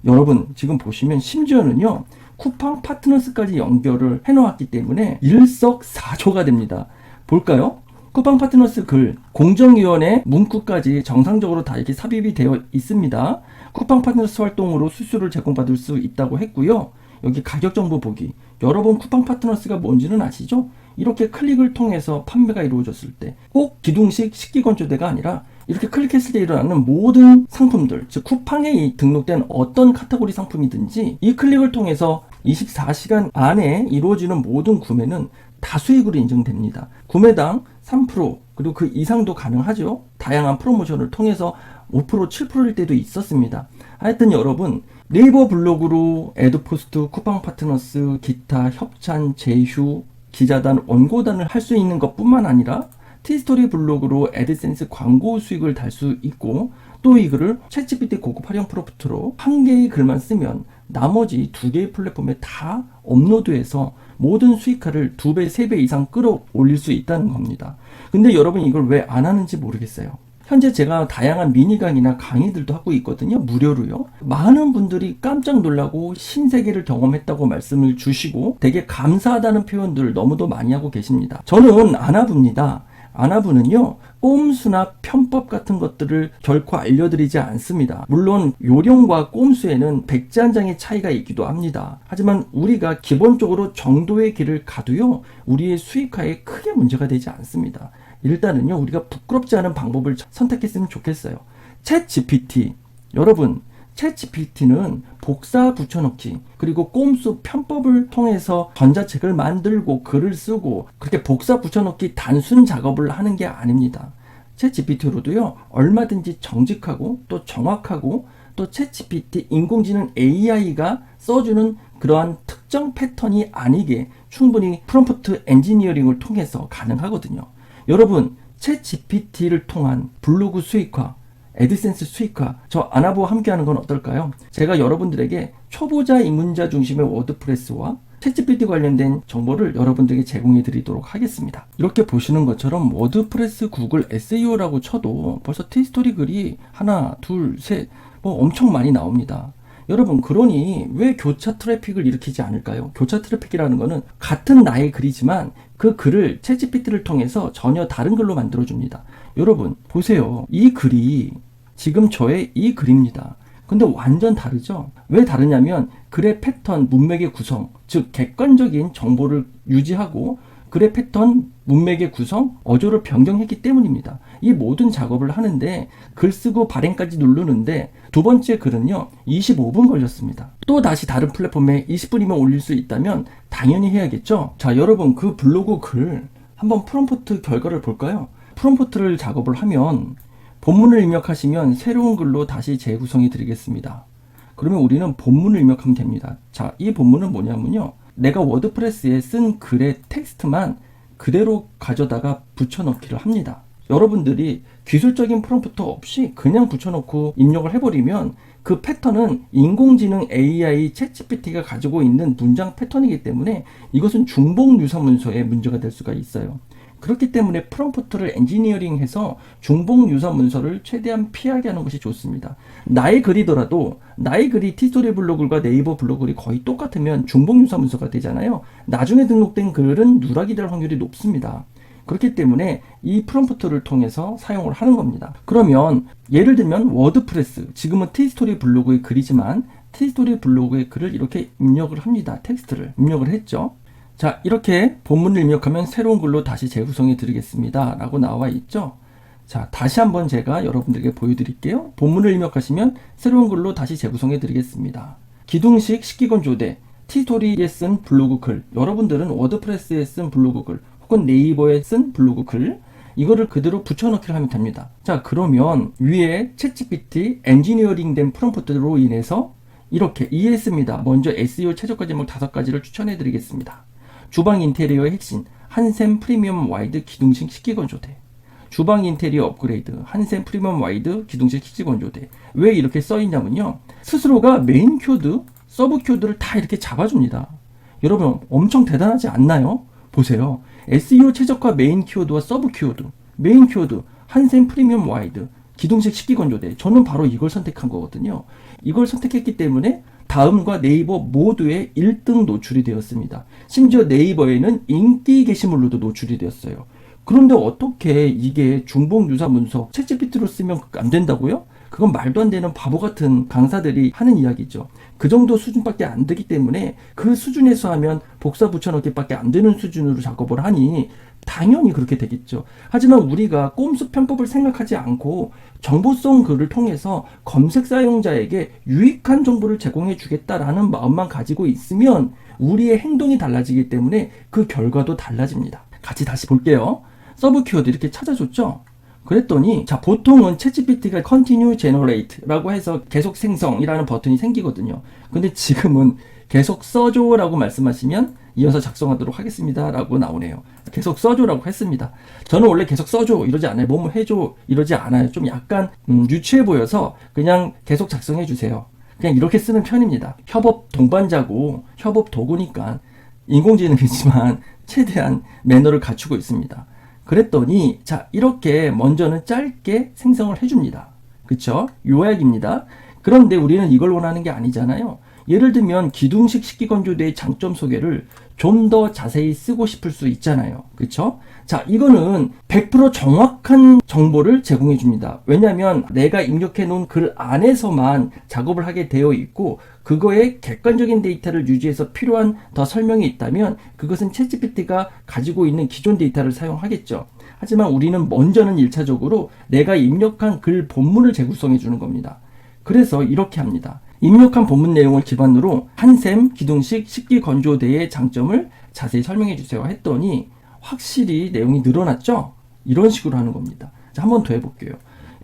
여러분 지금 보시면 심지어는요, 쿠팡 파트너스까지 연결을 해놓았기 때문에 일석사조가 됩니다. 볼까요? 쿠팡 파트너스 글, 공정위원회 문구까지 정상적으로 다 이렇게 삽입이 되어 있습니다. 쿠팡 파트너스 활동으로 수수료를 제공받을 수 있다고 했고요. 여기 가격 정보 보기. 여러분 쿠팡 파트너스가 뭔지는 아시죠? 이렇게 클릭을 통해서 판매가 이루어졌을 때 꼭 기둥식 식기 건조대가 아니라 이렇게 클릭했을 때 일어나는 모든 상품들, 즉 쿠팡에 등록된 어떤 카테고리 상품이든지 이 클릭을 통해서 24시간 안에 이루어지는 모든 구매는 다 수익으로 인정됩니다. 구매당 3% 그리고 그 이상도 가능하죠. 다양한 프로모션을 통해서 5%, 7%일 때도 있었습니다. 하여튼 여러분 네이버 블로그로 애드포스트, 쿠팡 파트너스, 기타, 협찬, 제휴, 기자단, 원고단을 할 수 있는 것뿐만 아니라 티스토리 블로그로 애드센스 광고 수익을 달 수 있고, 또 이 글을 챗GPT 고급 활용 프롬프트로 1개의 글만 쓰면 나머지 2개의 플랫폼에 다 업로드해서 모든 수익화를 2배, 3배 이상 끌어올릴 수 있다는 겁니다. 근데 여러분 이걸 왜 안 하는지 모르겠어요. 현재 제가 다양한 미니 강의나 강의들도 하고 있거든요. 무료로요. 많은 분들이 깜짝 놀라고 신세계를 경험했다고 말씀을 주시고 되게 감사하다는 표현들을 너무도 많이 하고 계십니다. 저는 아나부입니다. 아나부는요, 꼼수나 편법 같은 것들을 결코 알려드리지 않습니다. 물론 요령과 꼼수에는 백지한장의 차이가 있기도 합니다. 하지만 우리가 기본적으로 정도의 길을 가도요, 우리의 수익화에 크게 문제가 되지 않습니다. 일단은요, 우리가 부끄럽지 않은 방법을 선택했으면 좋겠어요. 챗 GPT, 여러분, 챗 GPT는 복사 붙여넣기 그리고 꼼수 편법을 통해서 전자책을 만들고 글을 쓰고 그렇게 복사 붙여넣기 단순 작업을 하는 게 아닙니다. 챗 GPT로도요, 얼마든지 정직하고 또 정확하고 또 챗 GPT 인공지능 AI가 써주는 그러한 특정 패턴이 아니게 충분히 프롬프트 엔지니어링을 통해서 가능하거든요. 여러분, 챗 GPT를 통한 블로그 수익화, 애드센스 수익화, 저 아나부와 함께하는 건 어떨까요? 제가 여러분들에게 초보자 입문자 중심의 워드프레스와 챗 GPT 관련된 정보를 여러분들에게 제공해 드리도록 하겠습니다. 이렇게 보시는 것처럼 워드프레스 구글 SEO라고 쳐도 벌써 티스토리 글이 하나, 둘, 셋, 엄청 많이 나옵니다. 여러분, 그러니 왜 교차 트래픽을 일으키지 않을까요? 교차 트래픽이라는 거는 같은 나의 글이지만 그 글을 챗 GPT를 통해서 전혀 다른 글로 만들어줍니다. 여러분, 보세요. 이 글이 지금 저의 이 글입니다. 근데 완전 다르죠? 왜 다르냐면 글의 패턴, 문맥의 구성, 즉 객관적인 정보를 유지하고 글의 패턴, 문맥의 구성, 어조를 변경했기 때문입니다. 이 모든 작업을 하는데 글 쓰고 발행까지 누르는데 두 번째 글은요 25분 걸렸습니다. 또 다시 다른 플랫폼에 20분이면 올릴 수 있다면 당연히 해야겠죠. 자, 여러분, 그 블로그 글 한번 프롬프트 결과를 볼까요? 프롬프트를 작업을 하면 본문을 입력하시면 새로운 글로 다시 재구성해 드리겠습니다. 그러면 우리는 본문을 입력하면 됩니다. 자, 이 본문은 뭐냐면요, 내가 워드프레스에 쓴 글의 텍스트만 그대로 가져다가 붙여넣기를 합니다. 여러분들이 기술적인 프롬프트 없이 그냥 붙여넣고 입력을 해버리면 그 패턴은 인공지능 AI 챗 GPT가 가지고 있는 문장 패턴이기 때문에 이것은 중복 유사 문서에 문제가 될 수가 있어요. 그렇기 때문에 프롬프트를 엔지니어링해서 중복 유사 문서를 최대한 피하게 하는 것이 좋습니다. 나의 글이더라도 나의 글이 티스토리 블로그과 네이버 블로그가 거의 똑같으면 중복 유사 문서가 되잖아요. 나중에 등록된 글은 누락이 될 확률이 높습니다. 그렇기 때문에 이 프롬프트를 통해서 사용을 하는 겁니다. 그러면 예를 들면 워드프레스, 지금은 티스토리 블로그의 글이지만 티스토리 블로그의 글을 이렇게 입력을 합니다. 텍스트를 입력을 했죠. 자, 이렇게 본문을 입력하면 새로운 글로 다시 재구성해 드리겠습니다 라고 나와 있죠. 자, 다시 한번 제가 여러분들에게 보여드릴게요. 본문을 입력하시면 새로운 글로 다시 재구성해 드리겠습니다. 기둥식 식기건조대, 티스토리에 쓴 블로그 글, 여러분들은 워드프레스에 쓴 블로그 글 혹은 네이버에 쓴 블로그 글, 이거를 그대로 붙여넣기를 하면 됩니다. 자, 그러면 위에 챗GPT 엔지니어링 된 프롬프트로 인해서 이렇게 이해했습니다. 먼저 SEO 최저가 제목 5가지를 추천해 드리겠습니다. 주방 인테리어의 핵심, 한샘 프리미엄 와이드 기둥식 식기건조대. 주방 인테리어 업그레이드, 한샘 프리미엄 와이드 기둥식 식기건조대. 왜 이렇게 써있냐면요, 스스로가 메인 키워드, 서브 키워드를 다 이렇게 잡아줍니다. 여러분, 엄청 대단하지 않나요? 보세요. SEO 최적화 메인 키워드와 서브 키워드. 메인 키워드, 한샘 프리미엄 와이드 기둥식 식기건조대. 저는 바로 이걸 선택한 거거든요. 이걸 선택했기 때문에 다음과 네이버 모두에 1등 노출이 되었습니다. 심지어 네이버에는 인기 게시물로도 노출이 되었어요. 그런데 어떻게 이게 중복 유사 문서 챗GPT로 쓰면 안 된다고요? 그건 말도 안 되는 바보 같은 강사들이 하는 이야기죠. 그 정도 수준밖에 안 되기 때문에 그 수준에서 하면 복사 붙여넣기밖에 안 되는 수준으로 작업을 하니 당연히 그렇게 되겠죠. 하지만 우리가 꼼수 편법을 생각하지 않고 정보성 글을 통해서 검색 사용자에게 유익한 정보를 제공해 주겠다라는 마음만 가지고 있으면 우리의 행동이 달라지기 때문에 그 결과도 달라집니다. 같이 다시 볼게요. 서브 키워드 이렇게 찾아줬죠. 그랬더니 자, 보통은 챗GPT가 Continue Generate라고 해서 계속 생성이라는 버튼이 생기거든요. 근데 지금은 계속 써줘 라고 말씀하시면 이어서 작성하도록 하겠습니다 라고 나오네요. 계속 써줘 라고 했습니다. 저는 원래 계속 써줘 이러지 않아요. 뭐뭐 해줘 이러지 않아요. 좀 약간 유치해 보여서 그냥 계속 작성해 주세요. 그냥 이렇게 쓰는 편입니다. 협업 동반자고 협업 도구니까 인공지능이지만 최대한 매너를 갖추고 있습니다. 그랬더니 자, 이렇게 먼저는 짧게 생성을 해줍니다. 그쵸? 요약입니다. 그런데 우리는 이걸 원하는 게 아니잖아요. 예를 들면 기둥식 식기건조대의 장점 소개를 좀 더 자세히 쓰고 싶을 수 있잖아요. 그쵸? 자, 이거는 100% 정확한 정보를 제공해 줍니다. 왜냐하면 내가 입력해 놓은 글 안에서만 작업을 하게 되어 있고 그거에 객관적인 데이터를 유지해서 필요한 더 설명이 있다면 그것은 챗GPT가 가지고 있는 기존 데이터를 사용하겠죠. 하지만 우리는 먼저는 1차적으로 내가 입력한 글 본문을 재구성해 주는 겁니다. 그래서 이렇게 합니다. 입력한 본문 내용을 기반으로 한샘 기둥식 식기건조대의 장점을 자세히 설명해 주세요 했더니 확실히 내용이 늘어났죠? 이런 식으로 하는 겁니다. 자, 한 번 더 해볼게요.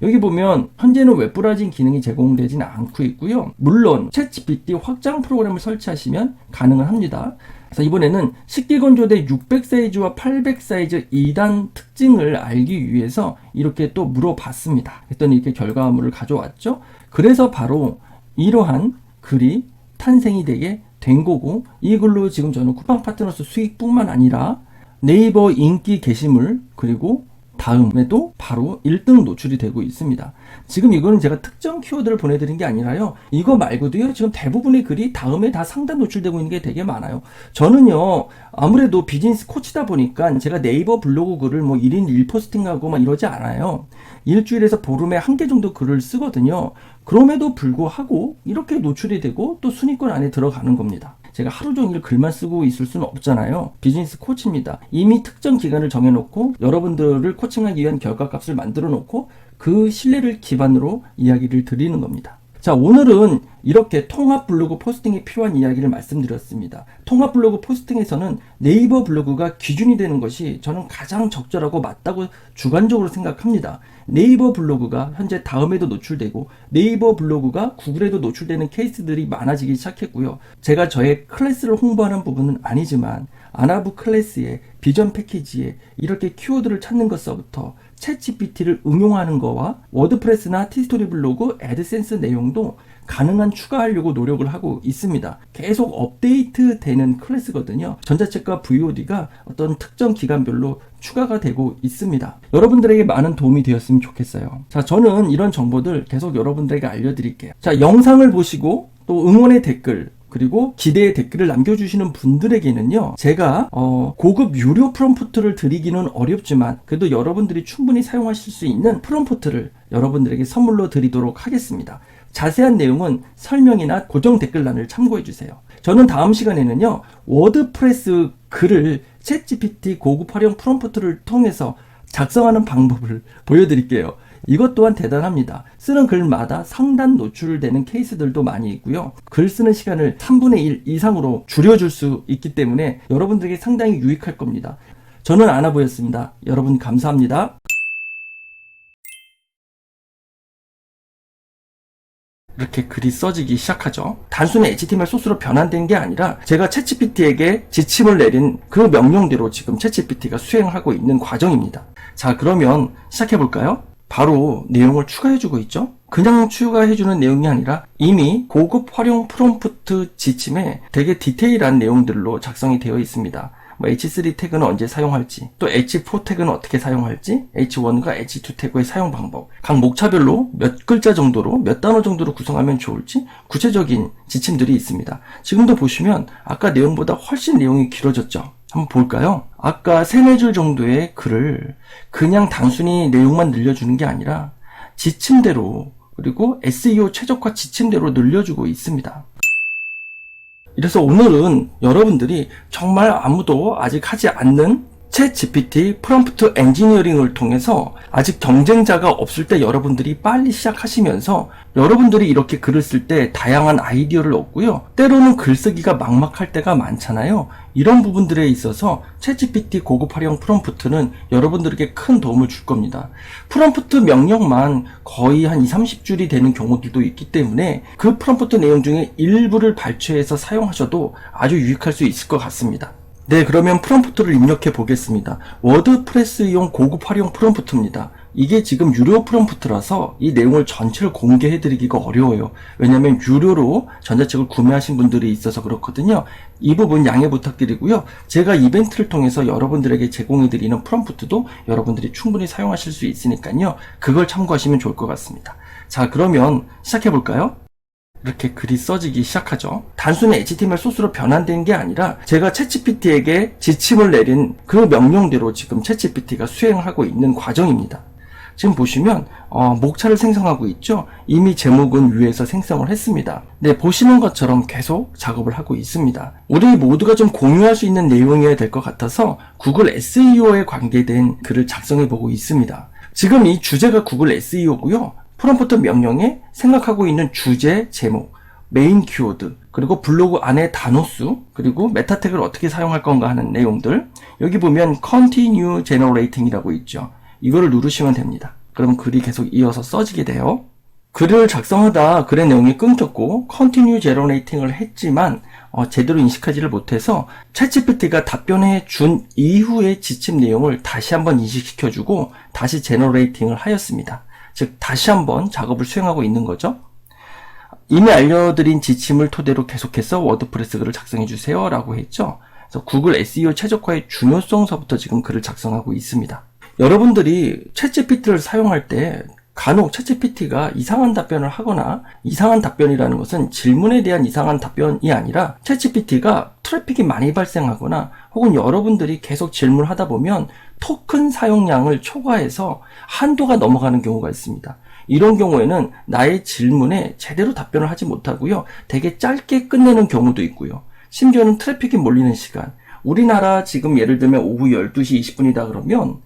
여기 보면 현재는 웹브라우징 기능이 제공되지는 않고 있고요. 물론 챗GPT 확장 프로그램을 설치하시면 가능은 합니다. 그래서 이번에는 식기건조대 600 사이즈와 800 사이즈 2단 특징을 알기 위해서 이렇게 또 물어봤습니다. 했더니 이렇게 결과물을 가져왔죠. 그래서 바로 이러한 글이 탄생이 되게 된 거고 이 글로 지금 저는 쿠팡 파트너스 수익뿐만 아니라 네이버 인기 게시물 그리고 다음에도 바로 1등 노출이 되고 있습니다. 지금 이거는 제가 특정 키워드를 보내드린 게 아니라요. 이거 말고도요. 지금 대부분의 글이 다음에 다 상단 노출되고 있는 게 되게 많아요. 저는요. 아무래도 비즈니스 코치다 보니까 제가 네이버 블로그 글을 뭐 1인 1포스팅하고 막 이러지 않아요. 일주일에서 보름에 1개 정도 글을 쓰거든요. 그럼에도 불구하고 이렇게 노출이 되고 또 순위권 안에 들어가는 겁니다. 제가 하루 종일 글만 쓰고 있을 수는 없잖아요. 비즈니스 코치입니다. 이미 특정 기간을 정해놓고 여러분들을 코칭하기 위한 결과값을 만들어 놓고 그 신뢰를 기반으로 이야기를 드리는 겁니다. 자, 오늘은 이렇게 통합 블로그 포스팅에 필요한 이야기를 말씀드렸습니다. 통합 블로그 포스팅에서는 네이버 블로그가 기준이 되는 것이 저는 가장 적절하고 맞다고 주관적으로 생각합니다. 네이버 블로그가 현재 다음에도 노출되고 네이버 블로그가 구글에도 노출되는 케이스들이 많아지기 시작했고요. 제가 저의 클래스를 홍보하는 부분은 아니지만 아나부 클래스의 비전 패키지에 이렇게 키워드를 찾는 것서부터 챗GPT를 응용하는 거와 워드프레스나 티스토리 블로그, 애드센스 내용도 가능한 추가하려고 노력을 하고 있습니다. 계속 업데이트 되는 클래스거든요. 전자책과 VOD가 어떤 특정 기간별로 추가가 되고 있습니다. 여러분들에게 많은 도움이 되었으면 좋겠어요. 자, 저는 이런 정보들 계속 여러분들에게 알려드릴게요. 자, 영상을 보시고 또 응원의 댓글 그리고 기대의 댓글을 남겨주시는 분들에게는요, 제가 고급 유료 프롬프트를 드리기는 어렵지만 그래도 여러분들이 충분히 사용하실 수 있는 프롬프트를 여러분들에게 선물로 드리도록 하겠습니다. 자세한 내용은 설명이나 고정 댓글란을 참고해주세요. 저는 다음 시간에는요, 워드프레스 글을 챗GPT 고급 활용 프롬프트를 통해서 작성하는 방법을 보여드릴게요. 이것 또한 대단합니다. 쓰는 글마다 상단 노출되는 케이스들도 많이 있고요. 글 쓰는 시간을 3분의 1 이상으로 줄여줄 수 있기 때문에 여러분들에게 상당히 유익할 겁니다. 저는 아나보였습니다. 여러분 감사합니다. 이렇게 글이 써지기 시작하죠. 단순히 HTML 소스로 변환된 게 아니라 제가 챗GPT에게 지침을 내린 그 명령대로 지금 챗GPT가 수행하고 있는 과정입니다. 자, 그러면 시작해볼까요? 바로 내용을 추가해주고 있죠. 그냥 추가해주는 내용이 아니라 이미 고급 활용 프롬프트 지침에 되게 디테일한 내용들로 작성이 되어 있습니다. 뭐 H3 태그는 언제 사용할지, 또 H4 태그는 어떻게 사용할지, H1과 H2 태그의 사용 방법, 각 목차별로 몇 글자 정도로, 몇 단어 정도로 구성하면 좋을지 구체적인 지침들이 있습니다. 지금도 보시면 아까 내용보다 훨씬 내용이 길어졌죠. 한번 볼까요? 아까 3-4줄 정도의 글을 그냥 단순히 내용만 늘려주는 게 아니라 지침대로 그리고 SEO 최적화 지침대로 늘려주고 있습니다. 이래서 오늘은 여러분들이 정말 아무도 아직 하지 않는 챗GPT 프롬프트 엔지니어링을 통해서 아직 경쟁자가 없을 때 여러분들이 빨리 시작하시면서 여러분들이 이렇게 글을 쓸 때 다양한 아이디어를 얻고요. 때로는 글쓰기가 막막할 때가 많잖아요. 이런 부분들에 있어서 챗GPT 고급 활용 프롬프트는 여러분들에게 큰 도움을 줄 겁니다. 프롬프트 명령만 거의 한 20-30줄이 되는 경우들도 있기 때문에 그 프롬프트 내용 중에 일부를 발췌해서 사용하셔도 아주 유익할 수 있을 것 같습니다. 네, 그러면 프롬프트를 입력해 보겠습니다. 워드프레스용 고급 활용 프롬프트입니다. 이게 지금 유료 프롬프트라서 이 내용을 전체를 공개해 드리기가 어려워요. 왜냐하면 유료로 전자책을 구매하신 분들이 있어서 그렇거든요. 이 부분 양해 부탁드리고요. 제가 이벤트를 통해서 여러분들에게 제공해 드리는 프롬프트도 여러분들이 충분히 사용하실 수 있으니까요. 그걸 참고하시면 좋을 것 같습니다. 자, 그러면 시작해 볼까요? 이렇게 글이 써지기 시작하죠. 단순히 HTML 소스로 변환된 게 아니라 제가 챗GPT에게 지침을 내린 그 명령대로 지금 챗GPT가 수행하고 있는 과정입니다. 지금 보시면 목차를 생성하고 있죠. 이미 제목은 위에서 생성을 했습니다. 네, 보시는 것처럼 계속 작업을 하고 있습니다. 우리 모두가 좀 공유할 수 있는 내용이어야 될 것 같아서 구글 SEO에 관계된 글을 작성해 보고 있습니다. 지금 이 주제가 구글 SEO고요. 프롬프트 명령에 생각하고 있는 주제, 제목, 메인 키워드, 그리고 블로그 안에 단어 수, 그리고 메타 태그를 어떻게 사용할 건가 하는 내용들. 여기 보면 Continue Generating이라고 있죠. 이거를 누르시면 됩니다. 그럼 글이 계속 이어서 써지게 돼요. 글을 작성하다 글의 내용이 끊겼고 Continue Generating을 했지만 제대로 인식하지를 못해서 챗GPT가 답변해 준 이후의 지침 내용을 다시 한번 인식시켜주고 다시 제너레이팅을 하였습니다. 즉 다시 한번 작업을 수행하고 있는 거죠. 이미 알려드린 지침을 토대로 계속해서 워드프레스 글을 작성해 주세요 라고 했죠. 그래서 구글 SEO 최적화의 중요성서부터 지금 글을 작성하고 있습니다. 여러분들이 챗GPT를 사용할 때 간혹 챗GPT가 이상한 답변을 하거나, 이상한 답변이라는 것은 질문에 대한 이상한 답변이 아니라 챗GPT가 트래픽이 많이 발생하거나 혹은 여러분들이 계속 질문을 하다 보면 토큰 사용량을 초과해서 한도가 넘어가는 경우가 있습니다. 이런 경우에는 나의 질문에 제대로 답변을 하지 못하고요. 되게 짧게 끝내는 경우도 있고요. 심지어는 트래픽이 몰리는 시간, 우리나라 지금 예를 들면 오후 12시 20분이다 그러면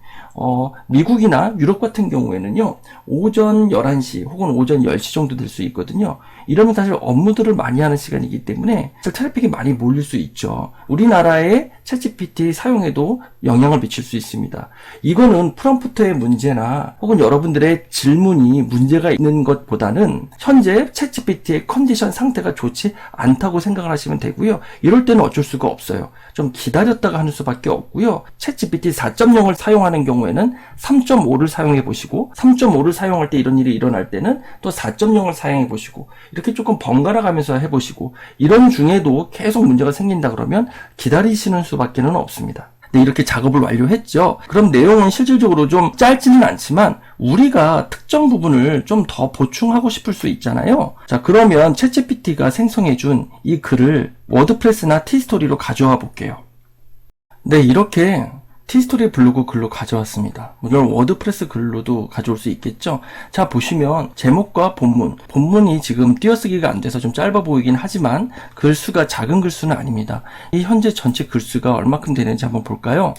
미국이나 유럽 같은 경우에는요, 오전 11시 혹은 오전 10시 정도 될 수 있거든요. 이러면 사실 업무들을 많이 하는 시간이기 때문에 트래픽이 많이 몰릴 수 있죠. 우리나라의 챗GPT 사용에도 영향을 미칠 수 있습니다. 이거는 프롬프트의 문제나 혹은 여러분들의 질문이 문제가 있는 것보다는 현재 챗GPT의 컨디션 상태가 좋지 않다고 생각을 하시면 되고요. 이럴 때는 어쩔 수가 없어요. 좀 기다렸다가 하는 수밖에 없고요. 챗GPT 4.0을 사용하는 경우에는 3.5를 사용해 보시고 3.5를 사용할 때 이런 일이 일어날 때는 또 4.0을 사용해 보시고 이렇게 조금 번갈아 가면서 해보시고 이런 중에도 계속 문제가 생긴다 그러면 기다리시는 수밖에는 없습니다. 네, 이렇게 작업을 완료했죠. 그럼 내용은 실질적으로 좀 짧지는 않지만 우리가 특정 부분을 좀 더 보충하고 싶을 수 있잖아요. 자, 그러면 챗GPT가 생성해준 이 글을 워드프레스나 티스토리로 가져와 볼게요. 네, 이렇게 티스토리 블로그 글로 가져왔습니다. 물론 워드프레스 글로도 가져올 수 있겠죠. 자, 보시면 제목과 본문이 지금 띄어쓰기가 안 돼서 좀 짧아 보이긴 하지만 글수가 작은 글수는 아닙니다. 이 현재 전체 글수가 얼마큼 되는지 한번 볼까요?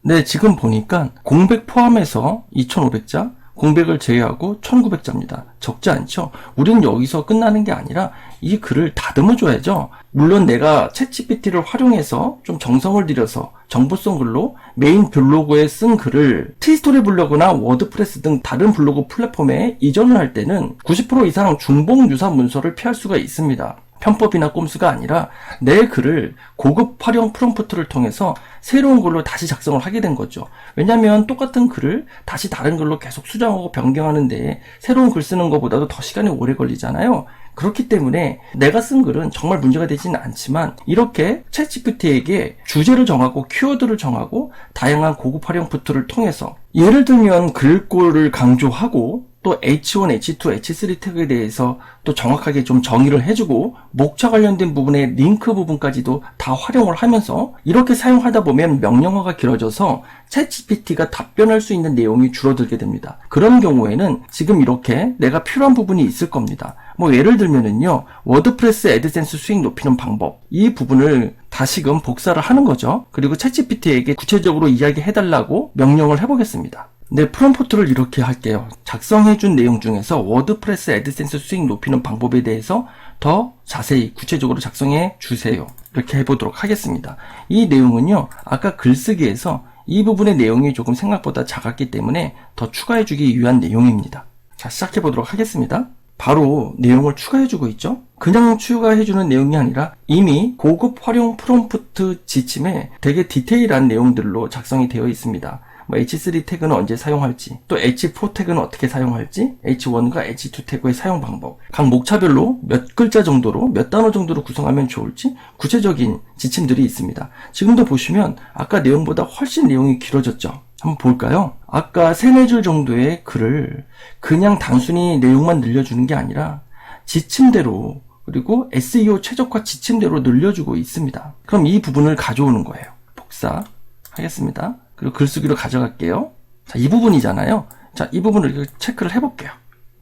네, 지금 보니까 공백 포함해서 2500자, 공백을 제외하고 1900자입니다. 적지 않죠? 우리는 여기서 끝나는 게 아니라 이 글을 다듬어 줘야죠. 물론 내가 챗GPT를 활용해서 좀 정성을 들여서 정보성 글로 메인 블로그에 쓴 글을 티스토리 블로그나 워드프레스 등 다른 블로그 플랫폼에 이전을 할 때는 90% 이상 중복 유사 문서를 피할 수가 있습니다. 편법이나 꼼수가 아니라 내 글을 고급 활용 프롬프트를 통해서 새로운 글로 다시 작성을 하게 된 거죠. 왜냐하면 똑같은 글을 다시 다른 글로 계속 수정하고 변경하는데 새로운 글 쓰는 것보다도 더 시간이 오래 걸리잖아요. 그렇기 때문에 내가 쓴 글은 정말 문제가 되지는 않지만 이렇게 챗GPT에게 주제를 정하고 키워드를 정하고 다양한 고급 활용 프로를 통해서 예를 들면 글꼴을 강조하고 또 H1, H2, H3 태그에 대해서 또 정확하게 좀 정의를 해주고 목차 관련된 부분의 링크 부분까지도 다 활용을 하면서 이렇게 사용하다 보면 명령어가 길어져서 챗GPT가 답변할 수 있는 내용이 줄어들게 됩니다. 그런 경우에는 지금 이렇게 내가 필요한 부분이 있을 겁니다. 뭐 예를 들면은요, 워드프레스 애드센스 수익 높이는 방법, 이 부분을 다시금 복사를 하는 거죠. 그리고 챗GPT에게 구체적으로 이야기해달라고 명령을 해보겠습니다. 네, 프롬프트를 이렇게 할게요. 작성해준 내용 중에서 워드프레스 애드센스 수익 높이는 방법에 대해서 더 자세히 구체적으로 작성해 주세요. 이렇게 해보도록 하겠습니다. 이 내용은요, 아까 글쓰기에서 이 부분의 내용이 조금 생각보다 작았기 때문에 더 추가해주기 위한 내용입니다. 자, 시작해보도록 하겠습니다. 바로 내용을 추가해주고 있죠. 그냥 추가해주는 내용이 아니라 이미 고급 활용 프롬프트 지침에 되게 디테일한 내용들로 작성이 되어 있습니다. H3 태그는 언제 사용할지, 또 H4 태그는 어떻게 사용할지, H1과 H2 태그의 사용 방법, 각 목차별로 몇 글자 정도로, 몇 단어 정도로 구성하면 좋을지 구체적인 지침들이 있습니다. 지금도 보시면 아까 내용보다 훨씬 내용이 길어졌죠. 한번 볼까요? 아까 3-4줄 정도의 글을 그냥 단순히 내용만 늘려주는 게 아니라 지침대로, 그리고 SEO 최적화 지침대로 늘려주고 있습니다. 그럼 이 부분을 가져오는 거예요. 복사하겠습니다. 그리고 글쓰기로 가져갈게요. 자, 이 부분이잖아요. 자, 이 부분을 체크를 해볼게요.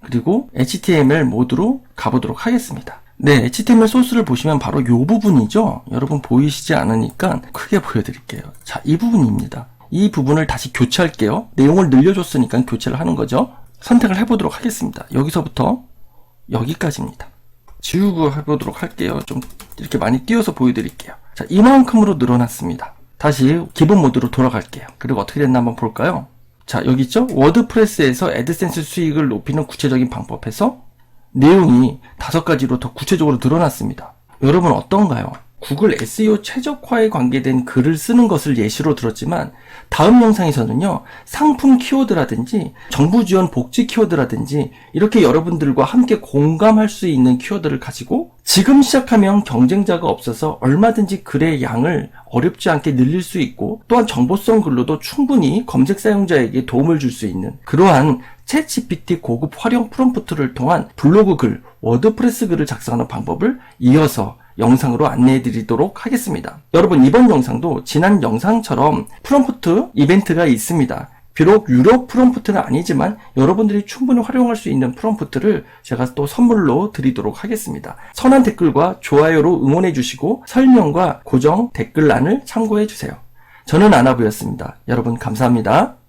그리고 HTML 모드로 가보도록 하겠습니다. 네, HTML 소스를 보시면 바로 이 부분이죠. 여러분 보이시지 않으니까 크게 보여드릴게요. 자, 이 부분입니다. 이 부분을 다시 교체할게요. 내용을 늘려줬으니까 교체를 하는 거죠. 선택을 해보도록 하겠습니다. 여기서부터 여기까지입니다. 지우고 해보도록 할게요. 좀 이렇게 많이 띄워서 보여드릴게요. 자, 이만큼으로 늘어났습니다. 다시 기본 모드로 돌아갈게요. 그리고 어떻게 됐나 한번 볼까요? 자, 여기 있죠? 워드프레스에서 애드센스 수익을 높이는 구체적인 방법에서 내용이 5가지로 더 구체적으로 늘어났습니다. 여러분 어떤가요? 구글 SEO 최적화에 관계된 글을 쓰는 것을 예시로 들었지만 다음 영상에서는요, 상품 키워드라든지 정부 지원 복지 키워드라든지 이렇게 여러분들과 함께 공감할 수 있는 키워드를 가지고 지금 시작하면 경쟁자가 없어서 얼마든지 글의 양을 어렵지 않게 늘릴 수 있고, 또한 정보성 글로도 충분히 검색 사용자에게 도움을 줄 수 있는 그러한 챗GPT 고급 활용 프롬프트를 통한 블로그 글, 워드프레스 글을 작성하는 방법을 이어서 영상으로 안내해 드리도록 하겠습니다. 여러분, 이번 영상도 지난 영상처럼 프롬프트 이벤트가 있습니다. 비록 유료 프롬프트는 아니지만 여러분들이 충분히 활용할 수 있는 프롬프트를 제가 또 선물로 드리도록 하겠습니다. 선한 댓글과 좋아요로 응원해 주시고 설명과 고정 댓글란을 참고해 주세요. 저는 아나부였습니다. 여러분 감사합니다.